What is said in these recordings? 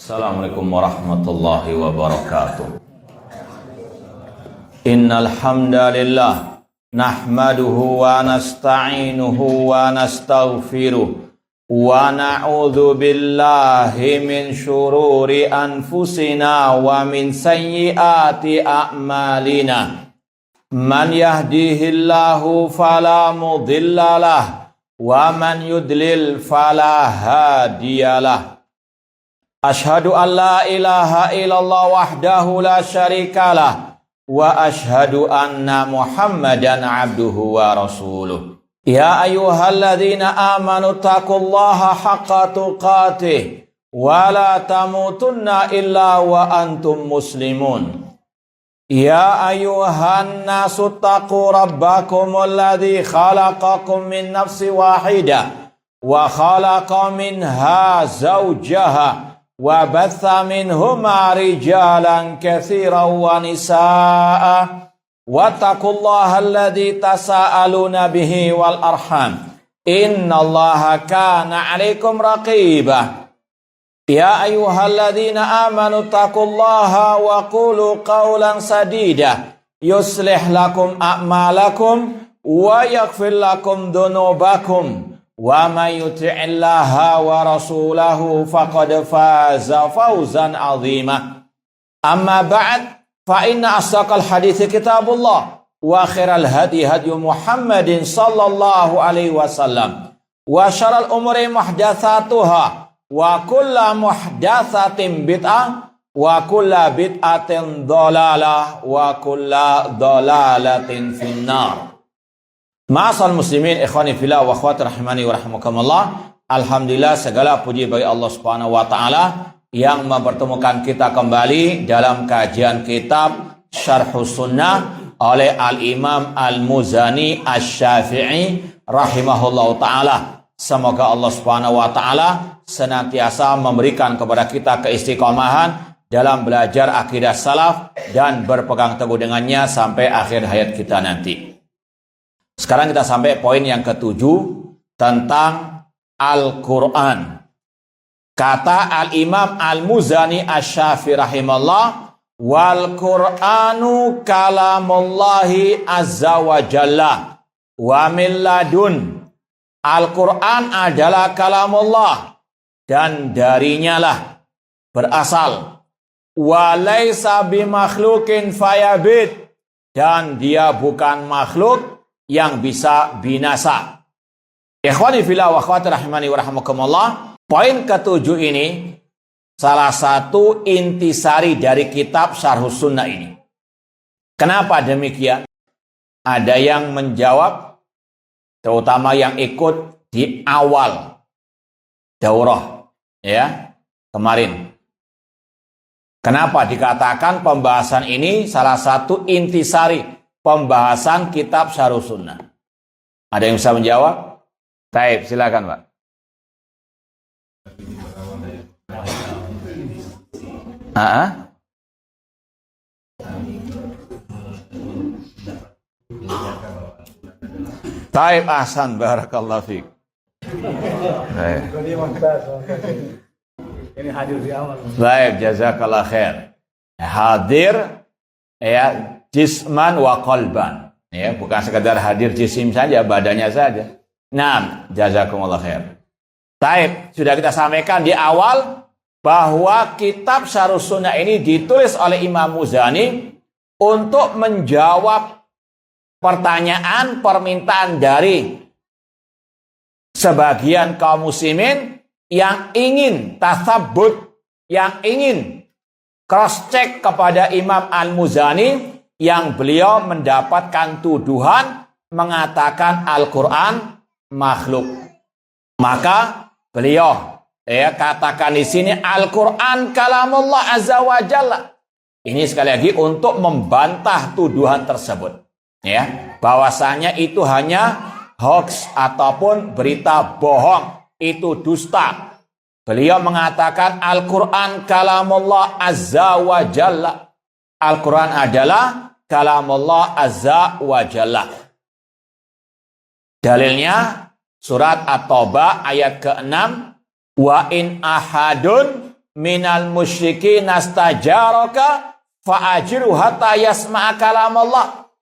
Assalamualaikum warahmatullahi wabarakatuh. Innal hamdalillah nahmaduhu wa nasta'inuhu wa nastaghfiruh wa na'udzu billahi min syururi anfusina wa min sayyiati a'malina. Man yahdihillahu fala mudhillalah wa man yudlil fala hadiyalah. Ashhadu an la ilaha illallah wahdahu la syarikalah wa ashhadu anna Muhammadan abduhu wa rasuluh. Ya ayyuhalladzina amanu taqullaha haqqa tuqatih wa la tamutunna illa wa antum muslimun. Ya ayyuhan nasu taqu rabbakumul ladzi khalaqakum min nafsin wahidah wa khalaqa minha zawjaha wa batha minhuma rijalan katsiran wa nisaa wattaqullaha alladzi tasaaluna bihi wal arham innallaha kana 'alaikum raqiba. Ya ayyuhalladzina amanu taqullaha wa qulu qawlan sadida yuslih lakum a'malakum wa yaghfir lakum dhunubakum wa may yuti'illaha wa rasulahu faqad faza fawzan 'azima. Amma ba'd, fa inna asdaqal hadithi kitabullah wa khairal hadi hadi Muhammadin sallallahu alaihi wasallam wa syarrul umuri muhdatsatuha wa kullu muhdatsatin bid'ah wa kullu bid'atin dhalalah wa kullu dhalalatin finnar. Ma'asal muslimin ikhwani fillah wa akhwati rahimani wa rahimakumullah. Alhamdulillah, segala puji bagi Allah Subhanahu wa taala yang mempertemukan kita kembali dalam kajian kitab Syarhus Sunnah oleh Al-Imam Al-Muzani Asy-Syafi'i rahimahullahu taala. Semoga Allah Subhanahu wa taala senantiasa memberikan kepada kita keistiqomahan dalam belajar akidah salaf dan berpegang teguh dengannya sampai akhir hayat kita nanti. Sekarang kita sampai poin yang ketujuh tentang Al-Quran. Kata Al-Imam Al-Muzani Asy-Syafi'i rahimahullah, wal Qur'anu kalamullahi azza wa jalla wa min ladun. Al-Quran adalah kalamullah dan darinya lah berasal. Wa laisa bimakhluqin fayabid, dan dia bukan makhluk yang bisa binasa. Ikhwani fillah wa akhwati rahimani wa rahimakumullah. Poin ketujuh ini salah satu intisari dari kitab Syarhus Sunnah ini. Kenapa demikian? Ada yang menjawab, terutama yang ikut di awal daurah ya kemarin. Kenapa dikatakan pembahasan ini salah satu intisari pembahasan kitab Syarhus Sunnah? Ada yang bisa menjawab? Baik, silakan Pak. Taib ahsan, barakallahu fiik. Ini hadir di awal. Baik, jazakallah khair. Hadir ya jisman wa qalban. Ya, bukan sekedar hadir jisim saja, badannya saja. Nah, jazakumullah khair. Taib, sudah kita sampaikan di awal bahwa kitab Syarhus Sunnah ini ditulis oleh Imam Muzani untuk menjawab pertanyaan permintaan dari sebagian kaum muslimin yang ingin tasabbut, yang ingin cross check kepada Imam Al-Muzani yang beliau mendapatkan tuduhan mengatakan Al-Quran makhluk. Maka beliau katakan di sini Al-Quran kalamullah azza wa jalla. Ini sekali lagi untuk membantah tuduhan tersebut. Ya, bahwasanya itu hanya hoax ataupun berita bohong, itu dusta. Beliau mengatakan Al-Quran kalamullah azza wa jalla. Al-Quran adalah kalamullah azza wa jalla. Dalilnya surat At-Taubah ayat ke-6, wa in ahadun minal musyrikin nastajaraka fa'ajiru hatta yasma'a kalam Allah.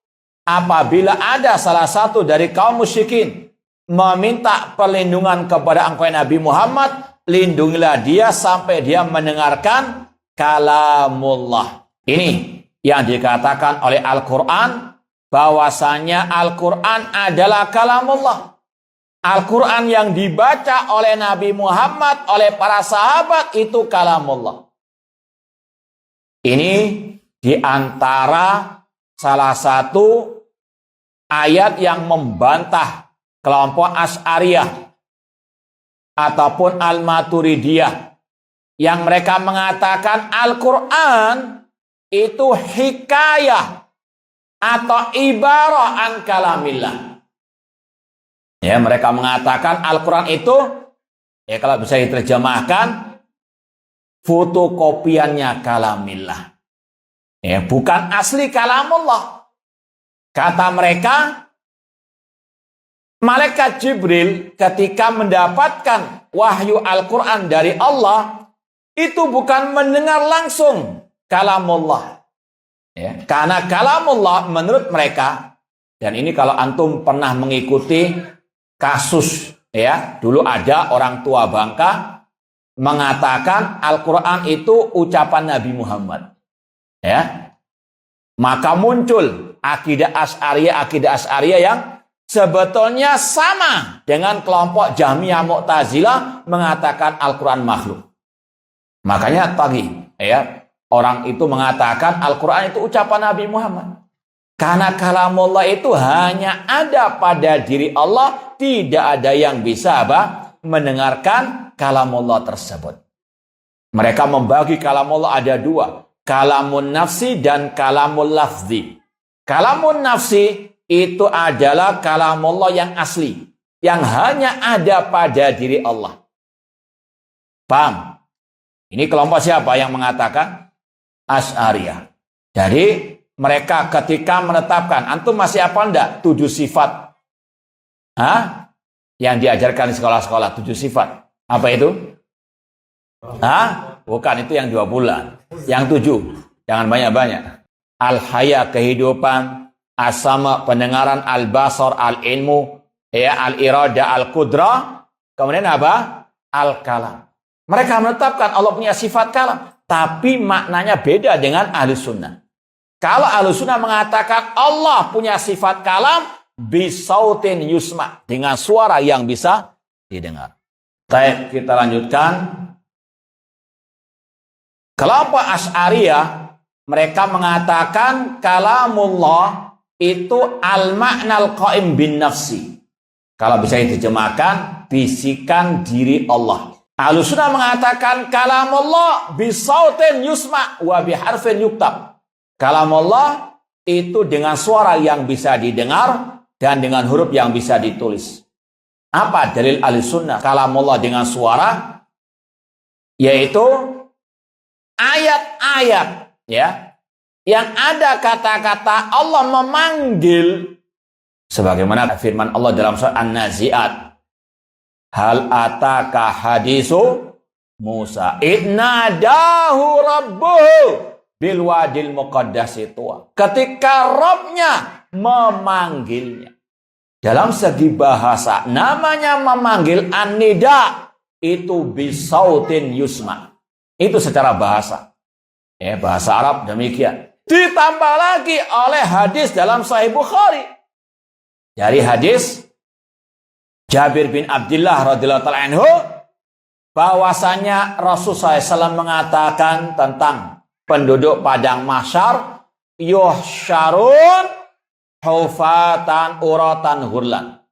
Apabila ada salah satu dari kaum musyrikin meminta perlindungan kepada engkau Nabi Muhammad, lindungilah dia sampai dia mendengarkan kalamullah. Ini yang dikatakan oleh Al-Quran, bahwasanya Al-Quran adalah kalamullah. Al-Quran yang dibaca oleh Nabi Muhammad, oleh para sahabat, itu kalamullah. Ini diantara salah satu ayat yang membantah kelompok Asy'ariyah ataupun Al-Maturidiyah, yang mereka mengatakan Al-Quran itu hikayah atau ibarah an kalamillah. Ya, mereka mengatakan Al-Quran itu, ya kalau bisa diterjemahkan, fotokopiannya kalamillah. Ya, bukan asli kalamullah. Kata mereka, Malaikat Jibril ketika mendapatkan wahyu Al-Quran dari Allah, itu bukan mendengar langsung kalamullah. Ya, karena kalamullah menurut mereka, dan ini kalau antum pernah mengikuti kasus, ya, dulu ada orang tua Bangka mengatakan Al-Quran itu ucapan Nabi Muhammad. Ya, maka muncul akidah Asy'ariyah yang sebetulnya sama dengan kelompok Jahmiyah Mu'tazilah mengatakan Al-Quran makhluk. Makanya tadi, ya, orang itu mengatakan Al-Quran itu ucapan Nabi Muhammad. Karena kalamullah itu hanya ada pada diri Allah, tidak ada yang bisa mendengarkan kalamullah tersebut. Mereka membagi kalamullah ada dua, kalamun nafsi dan kalamul lafzi. Kalamun nafsi itu adalah kalamullah yang asli, yang hanya ada pada diri Allah. Paham? Ini kelompok siapa yang mengatakan? Asy'ariyah. Jadi mereka ketika menetapkan, antum masih apa enggak 7 sifat? Hah? Yang diajarkan di sekolah-sekolah 7 sifat. Apa itu? Hah? Bukan, itu yang 2 bulan. Yang 7, jangan banyak-banyak. Al-haya, kehidupan, as-sama, pendengaran, al-basar, al-ilmu, ya, al-irada, al-qudrah. Kemudian apa? Al-kalam. Mereka menetapkan Allah punya sifat kalam, tapi maknanya beda dengan ahli sunnah. Kalau ahlu sunnah mengatakan Allah punya sifat kalam, bisautin yusma, dengan suara yang bisa didengar. Baik, kita lanjutkan. Kelompok Asy'ariyah, mereka mengatakan kalamullah itu al-ma'nal qaim bin nafsi. Kalau bisa diterjemahkan, bisikan diri Allah. Ahlu sunnah mengatakan kalamullah bisautin yusma wa biharfin yuktab. Kalamullah itu dengan suara yang bisa didengar dan dengan huruf yang bisa ditulis. Apa dalil ahli sunnah kalamullah dengan suara? Yaitu ayat-ayat, ya, yang ada kata-kata Allah memanggil, sebagaimana firman Allah dalam surat An-Nazi'at, hal ataka hadisu Musa idnadahu rabbuhu bilwadil muqaddasi tuwa. Ketika Rabbnya memanggilnya. Dalam segi bahasa, namanya memanggil an-nida itu bisautin yusma. Itu secara bahasa. Ya, bahasa Arab demikian. Ditambah lagi oleh hadis dalam Sahih Bukhari. Dari hadis Jabir bin Abdullah radhiyallahu ta'ala anhu, bahwasanya Rasulullah SAW mengatakan tentang penduduk padang mahsyar, yuhsyarun hufatan uratan hurlan.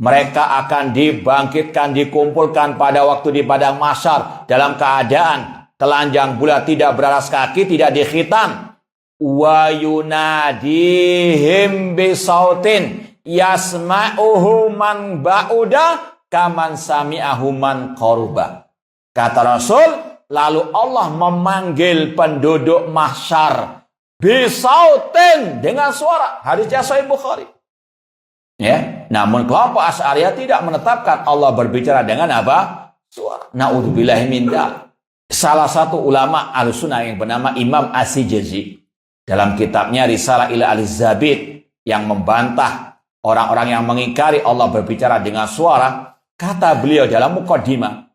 Mereka akan dibangkitkan, dikumpulkan pada waktu di padang mahsyar dalam keadaan telanjang bulat, tidak beralas kaki, tidak dikhitan. Wa yunadihim bisautin yasma'uhu man ba'uda kaman sami'ahu man qaruba. Kata Rasul, lalu Allah memanggil penduduk mahsyar bisautin, dengan suara. Hadisnya Sahih Bukhari. Ya, namun kelompok Asy'ariyah tidak menetapkan Allah berbicara dengan apa? Suara. Na'udzubillahi min dzalik. salah satu ulama Ahlussunnah yang bernama Imam As-Sijazi dalam kitabnya Risalah ila Al-Zabid yang membantah orang-orang yang mengingkari Allah berbicara dengan suara, kata beliau dalam mukaddimah,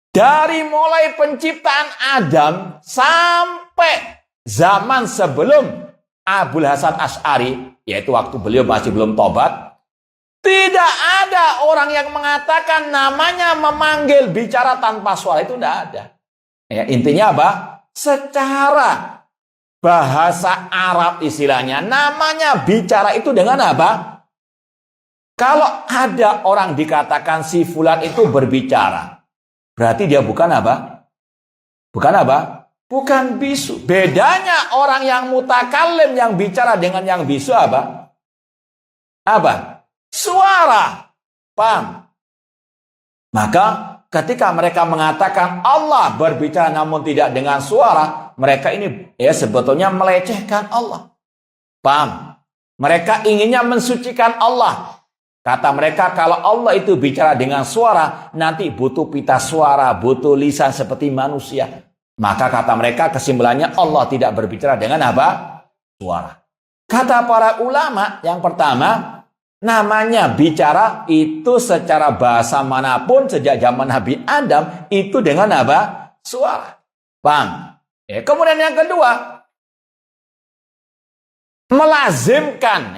dari mulai penciptaan Adam sampai zaman sebelum Abul Hasan Asy'ari, yaitu waktu beliau masih belum tobat, tidak ada orang yang mengatakan namanya memanggil bicara tanpa suara, itu tidak ada. Ya, intinya apa? Secara bahasa Arab istilahnya, namanya bicara itu dengan apa? Kalau ada orang dikatakan si fulan itu berbicara, berarti dia bukan apa? Bukan apa? Bukan bisu. Bedanya orang yang mutakallim, yang bicara dengan yang bisu apa? Apa? Suara. Paham? Maka ketika mereka mengatakan Allah berbicara namun tidak dengan suara, mereka ini sebetulnya melecehkan Allah. Paham? Mereka inginnya mensucikan Allah. Kata mereka, kalau Allah itu bicara dengan suara, nanti butuh pita suara, butuh lisan seperti manusia. Maka kata mereka, kesimpulannya Allah tidak berbicara dengan apa? Suara. Kata para ulama, yang pertama, namanya bicara itu secara bahasa manapun sejak zaman Nabi Adam itu dengan apa? Suara. Paham? Kemudian yang kedua, melazimkan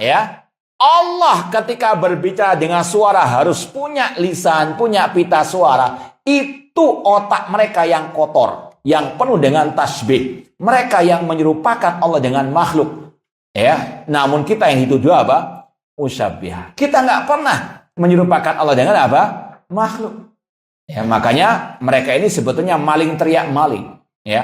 Allah ketika berbicara dengan suara harus punya lisan, punya pita suara. Itu otak mereka yang kotor, yang penuh dengan tasbih. Mereka yang menyerupakan Allah dengan makhluk. Namun kita yang dituduh apa? Musyabbihah. Kita nggak pernah menyerupakan Allah dengan apa? Makhluk. Makanya mereka ini sebetulnya maling teriak maling.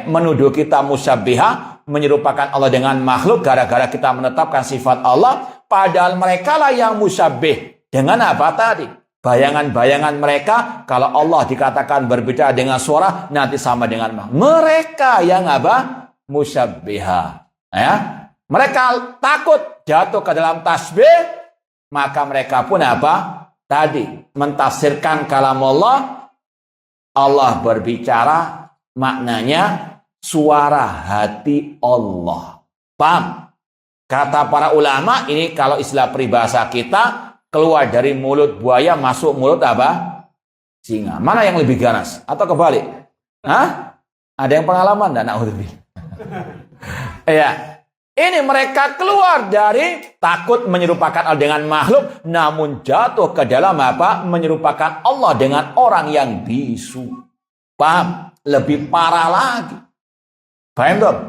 Menuduh kita musyabbihah, menyerupakan Allah dengan makhluk gara-gara kita menetapkan sifat Allah, padahal mereka lah yang musyabbih. Dengan apa tadi? Bayangan-bayangan mereka, kalau Allah dikatakan berbicara dengan suara, nanti sama dengan makhluk. Mereka yang apa? Musyabbihah. Mereka takut jatuh ke dalam tasbih, maka mereka pun apa? Tadi mentafsirkan kalam Allah, Allah berbicara, maknanya suara hati Allah. Paham? Kata para ulama, ini kalau istilah peribahasa kita, keluar dari mulut buaya, masuk mulut apa? Singa. Mana yang lebih ganas? Atau kebalik? Ada yang pengalaman? Dan na'udzubillah. Ini mereka keluar dari takut menyerupakan Allah dengan makhluk, namun jatuh ke dalam apa? Menyerupakan Allah dengan orang yang bisu. Paham? Lebih parah lagi. Paham dong?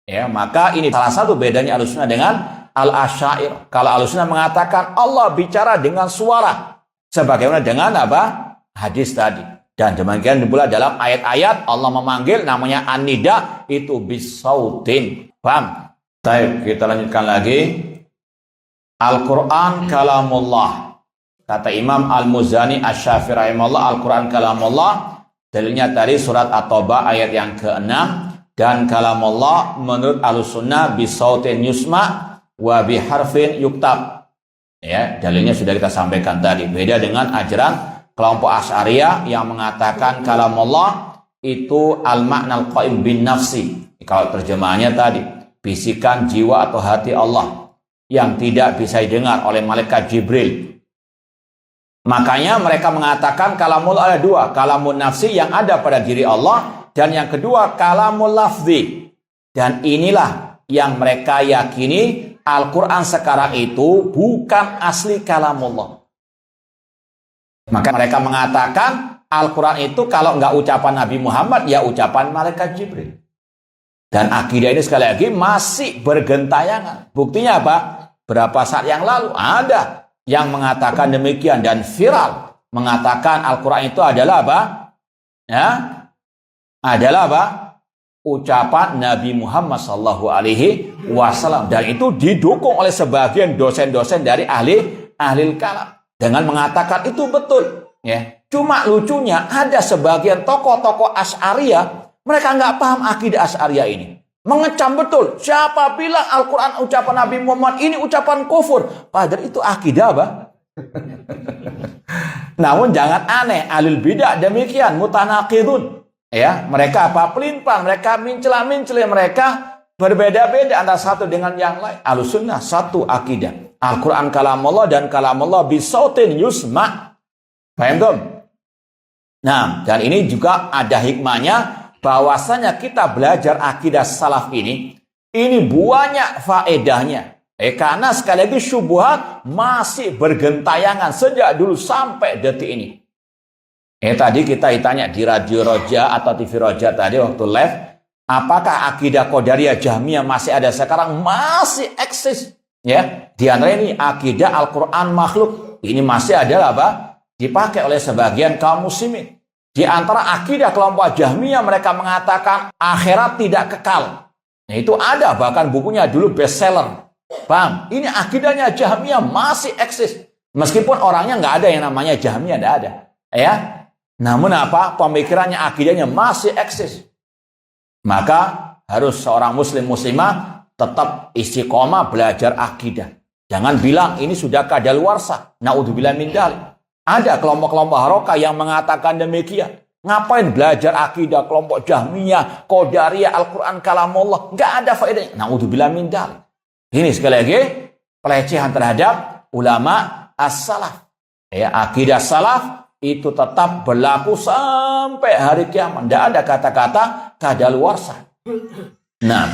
Maka ini salah satu bedanya Ahlussunnah dengan Al-Asy'ariyah. Kalau Ahlussunnah mengatakan Allah bicara dengan suara, sebagaimana dengan apa? Hadis tadi. Dan demikian pula dalam ayat-ayat Allah memanggil namanya an-nida itu bisautin. Paham? Baik, kita lanjutkan lagi. Al-Quran kalamullah. Kata Imam Al-Muzani Asy-Syafi'i rahimahullah, Al-Quran kalamullah. Dalilnya tadi surat At-Taubah ayat yang ke-6. Dan kalamullah menurut Ahlussunnah bisautin yusma wa biharfin yuktab. Dalilnya sudah kita sampaikan tadi. Beda dengan ajaran kelompok Asy'ariyah yang mengatakan kalamullah itu al-ma'nal qaim bin nafsi. Kalau terjemahannya tadi, bisikan jiwa atau hati Allah yang tidak bisa didengar oleh malaikat Jibril. Makanya mereka mengatakan kalamul ada dua, kalamun nafsi yang ada pada diri Allah, dan yang kedua kalamul lafzi. Dan inilah yang mereka yakini, Al-Quran sekarang itu bukan asli kalamullah. Maka mereka mengatakan Al-Quran itu kalau nggak ucapan Nabi Muhammad, ya ucapan malaikat Jibril. Dan akidah ini sekali lagi masih bergentayangan. Buktinya apa? Berapa saat yang lalu ada yang mengatakan demikian dan viral. Mengatakan Al-Quran itu adalah apa? Adalah apa? Ucapan Nabi Muhammad SAW. Dan itu didukung oleh sebagian dosen-dosen dari ahli kalam. Dengan mengatakan itu betul. Cuma lucunya ada sebagian tokoh-tokoh Asy'ariyah, mereka nggak paham akidah Asy'ariyah ini. Mengecam betul. Siapa bilang Al-Quran ucapan Nabi Muhammad ini ucapan kufur? Padahal itu akidah apa? Namun jangan aneh. Ahlul bidah demikian. Mutanaqidun. Ya, mereka apa? Pelin-pelan, mereka mencela-mencela, mereka berbeda-beda antara satu dengan yang lain. Ahlussunnah satu akidah. Al-Quran kalamullah dan kalamullah bisautin yusma. Paham tuh? Nah, dan ini juga ada hikmahnya bahwasanya kita belajar akidah salaf ini banyak faedahnya. Karena sekali lagi syubhat masih bergentayangan sejak dulu sampai detik ini. Tadi kita ditanya di Radio Roja atau TV Roja tadi waktu live, apakah akidah Qadariyah Jahmiyah masih ada sekarang? Masih eksis. Ya, di antara ini akidah Al-Quran makhluk. Ini masih ada apa? Dipakai oleh sebagian kaum muslimin. Di antara akidah kelompok Jahmiyah mereka mengatakan akhirat tidak kekal. Nah, itu ada bahkan bukunya dulu bestseller. Paham? Ini akidahnya Jahmiyah masih eksis. Meskipun orangnya nggak ada yang namanya Jahmiyah, nggak ada. Ya. Namun apa? Pemikirannya, akidahnya masih eksis. Maka harus seorang muslim muslimah tetap istiqomah belajar akidah. Jangan bilang ini sudah kadaluarsa. Naudzubillah min dzalik. Ada kelompok-kelompok harokah yang mengatakan demikian. Ngapain belajar akidah kelompok Jahmiyah, Qadariyah, Al-Quran kalamullah? Nggak ada faedahnya. Naudzubillah min dzalik. Ini sekali lagi pelecehan terhadap ulama as-salaf. Ya, akidah salaf itu tetap berlaku sampai hari kiamat. Tidak ada kata-kata kadaluarsa. Nah,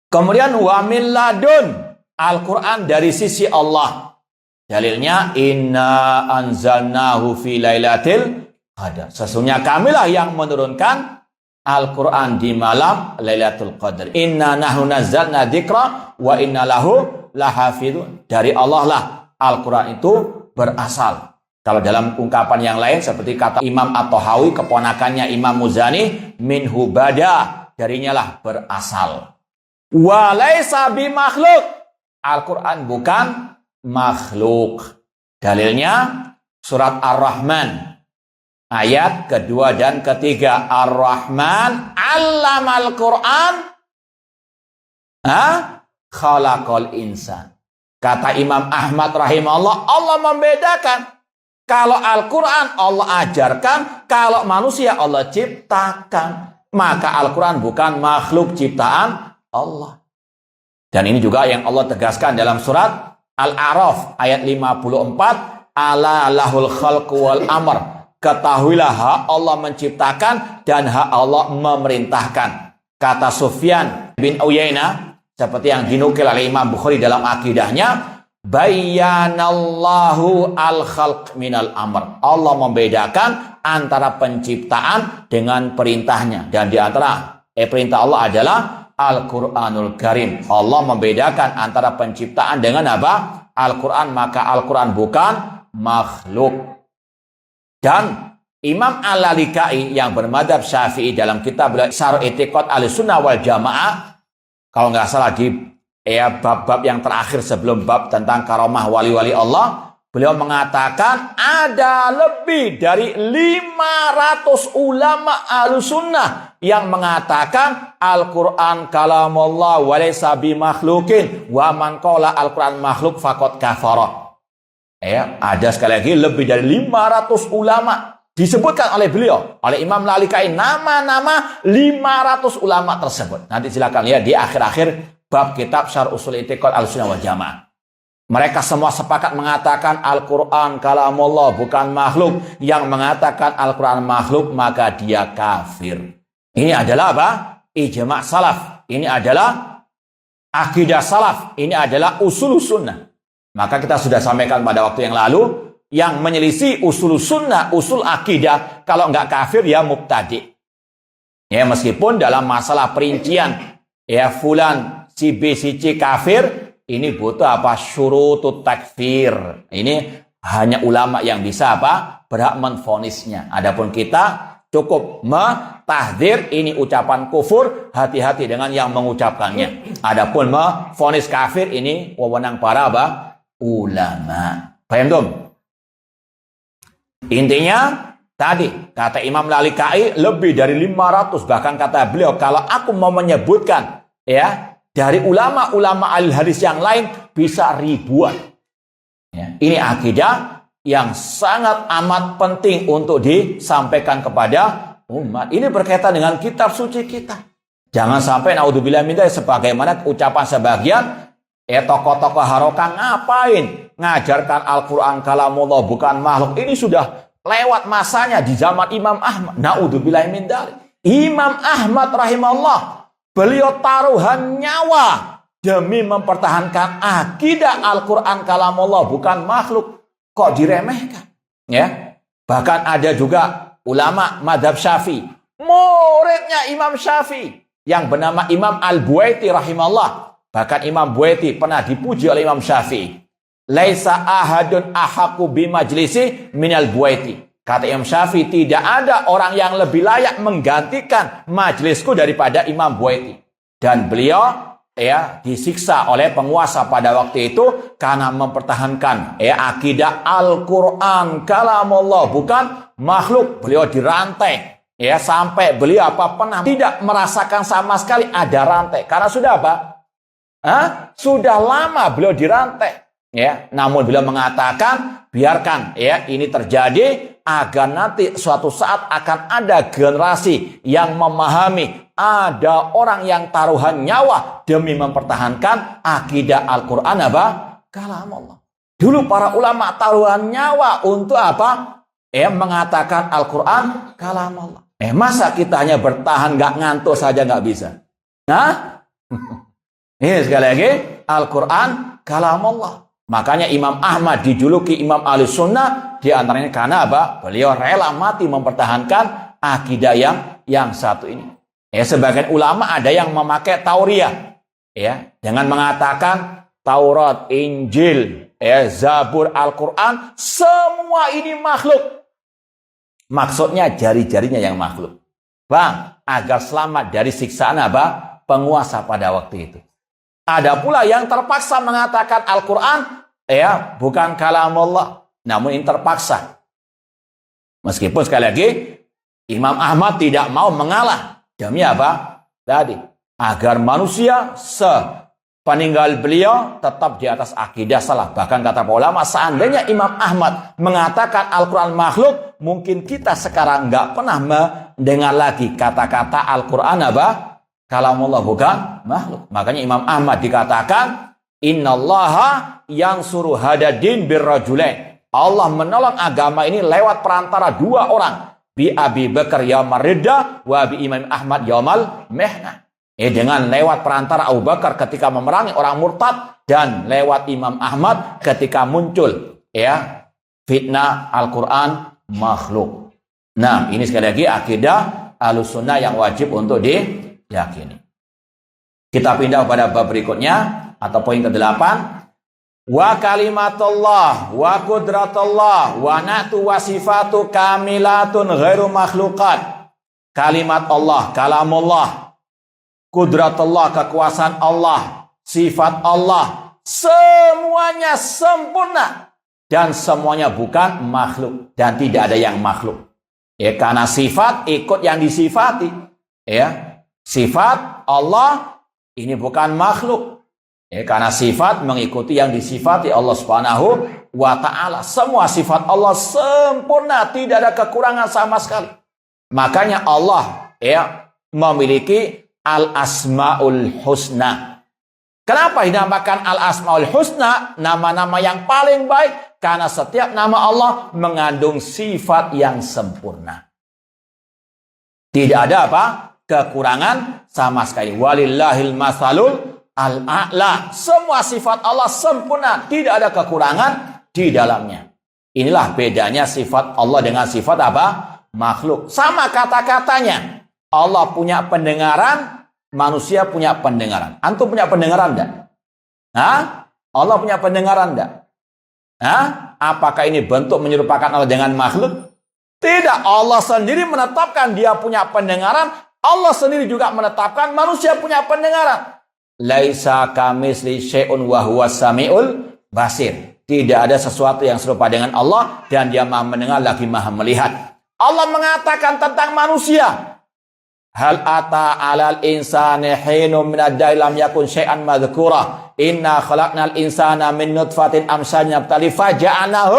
kemudian wa min ladun, Al-Quran dari sisi Allah. Dalilnya inna anzalnahu fi lailatul qadar. Sesungguhnya kamilah yang menurunkan Al-Quran di malam Lailatul Qadar. Inna nahnu nazzalna dzikra wa inna lahu lahafidun. Dari Allah lah Al-Quran itu berasal. Kalau dalam ungkapan yang lain seperti kata Imam At-Tahawi, keponakannya Imam Muzani, minhu bada, darinya lah berasal. Wa laisa bimakhluk. Al-Quran bukan makhluk. Dalilnya surat Ar-Rahman ayat kedua dan ketiga. Ar-Rahman 'allamal Qur'an khalaqal insan. Kata Imam Ahmad rahimahullah, Allah membedakan. Kalau Al-Quran Allah ajarkan, kalau manusia Allah ciptakan. Maka Al-Quran bukan makhluk ciptaan Allah. Dan ini juga yang Allah tegaskan dalam surat Al-A'raf ayat 54. Ala lahul khalqu wal amr. Ketahuilah hak Allah menciptakan dan hak Allah memerintahkan. Kata Sufyan bin Uyainah, seperti yang dinukil oleh Imam Bukhari dalam akidahnya, bayyanallahu al-khalq minal amr. Allah membedakan antara penciptaan dengan perintahnya. Dan di antara perintah Allah adalah Al-Quranul Karim. Allah membedakan antara penciptaan dengan apa? Al-Quran. Maka Al-Quran bukan makhluk. Dan Imam Al-Lalikai yang bermadhab Syafi'i dalam kitab Syarh I'tiqad Ahlussunnah wal Jamaah, kalau nggak salah di bab-bab yang terakhir sebelum bab tentang karamah wali-wali Allah, beliau mengatakan ada lebih dari 500 ulama Ahlussunnah yang mengatakan Al-Quran kalamullah wa laysa bimakhlukin wa man qala Al-Quran makhluk faqad kafara. Ada sekali lagi lebih dari 500 ulama disebutkan oleh beliau, oleh Imam Lalikai, nama-nama 500 ulama tersebut. Nanti silakan lihat di akhir-akhir bab kitab Syarh Ushul I'tiqad Ahlussunnah wal Jamaah. Mereka semua sepakat mengatakan Al-Quran kalamullah bukan makhluk. Yang mengatakan Al-Quran makhluk maka dia kafir. Ini adalah apa? Ijma' salaf. Ini adalah akidah salaf. Ini adalah usul sunnah. Maka kita sudah sampaikan pada waktu yang lalu, yang menyelisih usul sunnah, usul akidah, kalau nggak kafir ya mubtadi. Ya, meskipun dalam masalah perincian, ya fulan, si B, si C kafir, ini butuh apa? Syurutut takfir. Ini hanya ulama yang bisa apa? Berhak menvonisnya. Adapun kita cukup mentahdzir, ini ucapan kufur, hati-hati dengan yang mengucapkannya. Adapun menvonis kafir, ini wewenang para apa? Ulama. Paham tuh? Intinya tadi kata Imam Lalikai lebih dari 500, bahkan kata beliau kalau aku mau menyebutkan ya dari ulama-ulama ahli hadis yang lain bisa ribuan. Ya, ini akidah yang sangat amat penting untuk disampaikan kepada umat. Ini berkaitan dengan kitab suci kita. Jangan sampai naudzubillah min dzalik sebagaimana ucapan sebagian tokoh-tokoh harokah ngapain ngajarkan Al-Quran kalamullah bukan makhluk. Ini sudah lewat masanya di zaman Imam Ahmad. Naudzubillah min dzalik. Imam Ahmad rahimahullah, beliau taruhan nyawa demi mempertahankan akidah Al-Quran kalamullah bukan makhluk. Kok diremehkan? Ya. Bahkan ada juga ulama madhab Syafi'i, muridnya Imam Syafi'i yang bernama Imam Al-Buaiti rahimahullah. Bahkan Imam Buaiti pernah dipuji oleh Imam Syafi'i. Laisa ahadun ahaqqu bimajlisi minal Buaiti. Kata Imam Syafi'i, tidak ada orang yang lebih layak menggantikan majlisku daripada Imam Buaiti. Dan beliau disiksa oleh penguasa pada waktu itu karena mempertahankan akidah Al-Quran kalamullah bukan makhluk. Beliau dirantai sampai beliau pernah tidak merasakan sama sekali ada rantai karena sudah sudah lama beliau dirantai. Namun beliau mengatakan biarkan ini terjadi agar nanti suatu saat akan ada generasi yang memahami ada orang yang taruhan nyawa demi mempertahankan akidah Al-Quran kalamullah. Dulu para ulama taruhan nyawa untuk mengatakan Al-Quran kalamullah. Masa kita hanya bertahan nggak ngantuk saja nggak bisa? Ini sekali lagi Al-Quran kalamullah. Makanya Imam Ahmad dijuluki Imam Ahlus Sunnah di antaranya karena beliau rela mati mempertahankan akidah yang satu ini. Sebagian ulama ada yang memakai Tauriyah dengan mengatakan Taurat, Injil, Zabur, Al-Quran semua ini makhluk. Maksudnya jari-jarinya yang makhluk. Agar selamat dari siksaan penguasa pada waktu itu. Ada pula yang terpaksa mengatakan Al-Quran bukan kalamullah. Namun ini terpaksa. Meskipun sekali lagi Imam Ahmad tidak mau mengalah. Demi tadi agar manusia sepeninggal beliau tetap di atas akidah salah. Bahkan kata para ulama, seandainya Imam Ahmad mengatakan Al-Quran makhluk, mungkin kita sekarang nggak pernah mendengar lagi kata-kata Al-Quran kalamullah bukan makhluk. Makanya Imam Ahmad dikatakan innallaha yansuru hadadin birrajulain. Allah menolong agama ini lewat perantara dua orang. Bi Abi Bakar yaumal ridda wa bi Imam Ahmad yaumal mihna. Dengan lewat perantara Abu Bakar ketika memerangi orang murtad dan lewat Imam Ahmad ketika muncul fitnah Al-Quran makhluk. Nah, ini sekali lagi akidah Ahlus Sunnah yang wajib untuk diyakini. Kita pindah pada bab berikutnya atau poin ke-8. Wa kalimatullah wa qudratullah wa na'tu wa sifatu kamilatun ghairu makhluqat. Kalimat Allah, kalamullah, qudratullah, kekuasaan Allah, sifat Allah, semuanya sempurna dan semuanya bukan makhluk dan tidak ada yang makhluk. Karena sifat ikut yang disifati. Sifat Allah ini bukan makhluk. Karena sifat mengikuti yang disifati Allah Subhanahu wa ta'ala. Semua sifat Allah sempurna, tidak ada kekurangan sama sekali. Makanya Allah memiliki Al-Asma'ul Husna. Kenapa dinamakan Al-Asma'ul Husna? Nama-nama yang paling baik. Karena setiap nama Allah mengandung sifat yang sempurna. Tidak ada kekurangan sama sekali. Walillahil masalul al-a'la. Semua sifat Allah sempurna, tidak ada kekurangan di dalamnya. Inilah bedanya sifat Allah dengan sifat makhluk. Sama kata-katanya. Allah punya pendengaran, manusia punya pendengaran. Antum punya pendengaran enggak? Allah punya pendengaran enggak? Apakah ini bentuk menyerupakan Allah dengan makhluk? Tidak. Allah sendiri menetapkan dia punya pendengaran. Allah sendiri juga menetapkan manusia punya pendengaran. Laisa kamisli syai'un wa huwas samiul basir. Tidak ada sesuatu yang serupa dengan Allah dan dia Maha mendengar lagi Maha melihat. Allah mengatakan tentang manusia, hal ata 'alal insani hinum minad da'i lam yakun syai'an madhkura. Inna khalaqnal insana min nutfatin amsajin nabtali faja'alnahu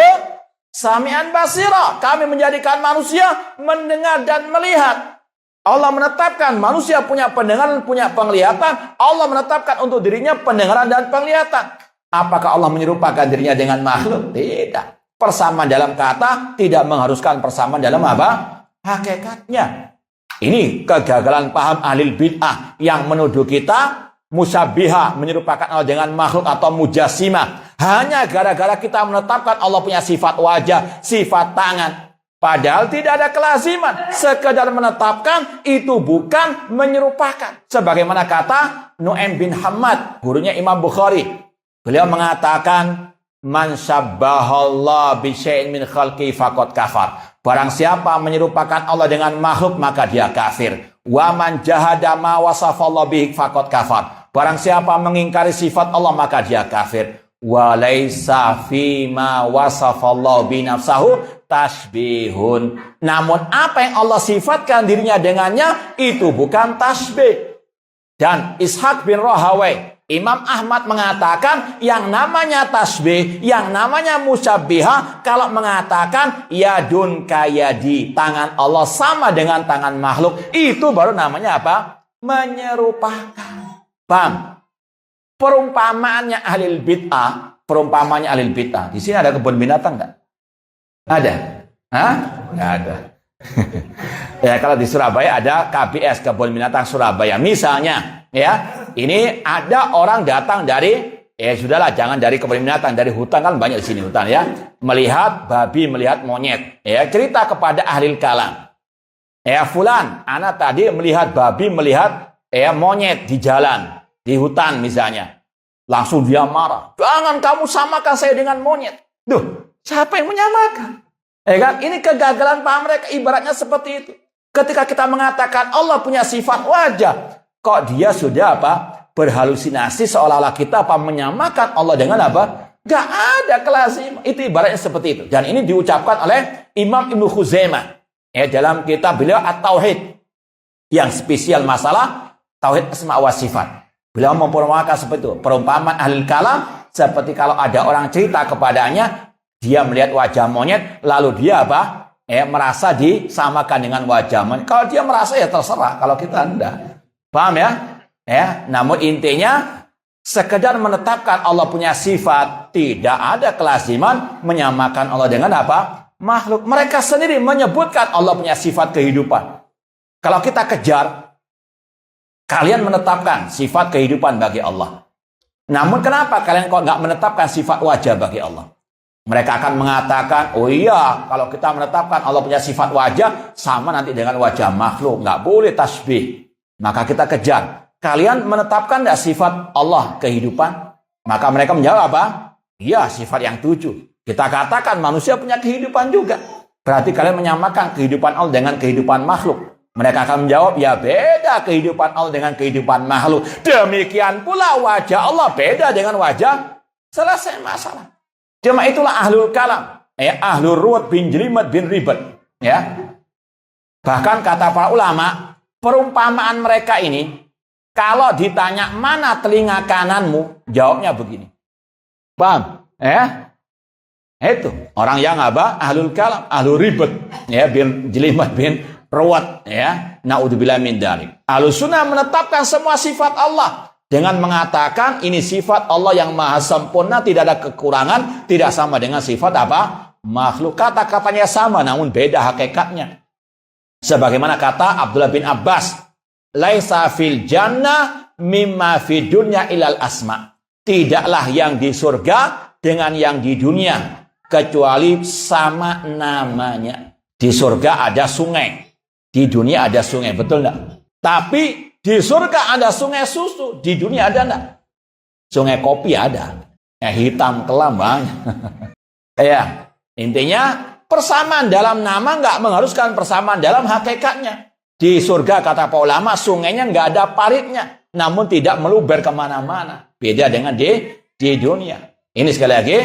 Sami'an basira. Kami menjadikan manusia mendengar dan melihat. Allah menetapkan manusia punya pendengaran, punya penglihatan. Allah menetapkan untuk dirinya pendengaran dan penglihatan. Apakah Allah menyerupakan dirinya dengan makhluk? Tidak. Persamaan dalam kata tidak mengharuskan persamaan dalam apa? Hakikatnya. Ini kegagalan paham ahli bid'ah yang menuduh kita musyabbihah, menyerupakan Allah dengan makhluk atau mujassimah. Hanya gara-gara kita menetapkan Allah punya sifat wajah, sifat tangan. Padahal tidak ada kelaziman. Sekedar menetapkan itu bukan menyerupakan. Sebagaimana kata Nu'aim bin Hammad, gurunya Imam Bukhari. Beliau mengatakan, man syabbahallah bi syai'in min khalqi faqad kafar. Barang siapa menyerupakan Allah dengan makhluk, maka dia kafir. Wa man jahada ma wasafallahu bihi faqad kafar. Barang siapa mengingkari sifat Allah, maka dia kafir. Wa laisa fi ma wasafallahu bi nafsahu tasbihun. Namun apa yang Allah sifatkan dirinya dengannya itu bukan tasbih. Dan Ishaq bin Rahawai, Imam Ahmad mengatakan yang namanya tasbih, yang namanya musyabbihah, kalau mengatakan yadun kayadi, tangan Allah sama dengan tangan makhluk, itu baru namanya apa? Menyerupakan. Paham? Perumpamaannya ahli bid'ah, di sini ada kebun binatang enggak? Ada? Hah? Enggak ada. Ya, kalau di Surabaya ada KBS, kebun binatang Surabaya. Misalnya, ya, ini ada orang datang dari, sudahlah, jangan dari kebun binatang, dari hutan, kan banyak di sini hutan, ya. Melihat babi, melihat monyet, ya, cerita kepada ahli kalam. Fulan, anak tadi melihat babi, melihat monyet di jalan, di hutan misalnya. Langsung dia marah. Jangan kamu samakan saya dengan monyet. Duh, siapa yang menyamakan? Kan? Ini kegagalan paham mereka, ibaratnya seperti itu. Ketika kita mengatakan Allah punya sifat wajah, kok dia sudah apa? Berhalusinasi seolah-olah kita apa? Menyamakan Allah dengan apa? Gak ada kelazim. Itu ibaratnya seperti itu. Dan ini diucapkan oleh Imam Ibnu Khuzaimah. Dalam kitab beliau At-Tauhid. Yang spesial masalah Tauhid Asma wa Sifat. Beliau memperumpamakan seperti itu. Perumpamaan ahli kalam seperti kalau ada orang cerita kepadanya, dia melihat wajah monyet, lalu dia apa? Merasa disamakan dengan wajah monyet. Kalau dia merasa ya terserah, kalau kita enggak. Paham ya? Namun intinya sekedar menetapkan Allah punya sifat, tidak ada kelaziman menyamakan Allah dengan apa? Makhluk. Mereka sendiri menyebutkan Allah punya sifat kehidupan. Kalau kita kejar, kalian menetapkan sifat kehidupan bagi Allah. Namun kenapa kalian kok nggak menetapkan sifat wajah bagi Allah? Mereka akan mengatakan, oh iya, kalau kita menetapkan Allah punya sifat wajah, sama nanti dengan wajah makhluk. Nggak boleh tasbih. Maka kita kejar. Kalian menetapkan nggak sifat Allah kehidupan? Maka mereka menjawab apa? Iya, sifat yang 7. Kita katakan manusia punya kehidupan juga. Berarti kalian menyamakan kehidupan Allah dengan kehidupan makhluk. Mereka akan menjawab, ya beda kehidupan Allah dengan kehidupan makhluk. Demikian pula wajah Allah beda dengan wajah. Selesai masalah. Cuma itulah ahlul kalam. Ahlul ruwat bin jelimat bin ribet. Ya. Bahkan kata para ulama, perumpamaan mereka ini, kalau ditanya mana telinga kananmu, jawabnya begini. Paham? Itu. Orang yang apa? Ahlul kalam, ahlul ribet. Bin jelimat bin ruwat, naudzubillah min dzalik. Ahlussunnah menetapkan semua sifat Allah dengan mengatakan ini sifat Allah yang maha sempurna, tidak ada kekurangan, tidak sama dengan sifat apa? Makhluk. Kata-katanya sama namun beda hakikatnya. Sebagaimana kata Abdullah bin Abbas, laisa fil jannah mimma fid dunya ilal asma. Tidaklah yang di surga dengan yang di dunia kecuali sama namanya. Di surga ada sungai. Di dunia ada sungai, betul enggak? Tapi di surga ada sungai susu, di dunia ada enggak? Sungai kopi ada. Hitam kelam banyak. Intinya persamaan dalam nama enggak mengharuskan persamaan dalam hakikatnya. Di surga kata para ulama sungainya enggak ada paritnya, namun tidak meluber kemana-mana. Beda dengan di dunia. Ini sekali lagi,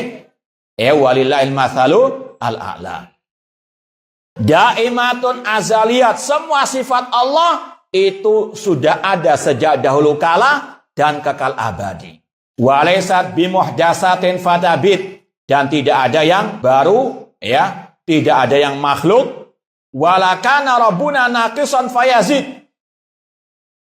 walillahil mathalu al-a'la. Daimatun azaliyat, semua sifat Allah itu sudah ada sejak dahulu kala dan kekal abadi. Walaysat bimuhdatsatin fatabit, dan tidak ada yang baru Ya, tidak ada yang makhluk. Wala kana rabbuna naqisan fayazid.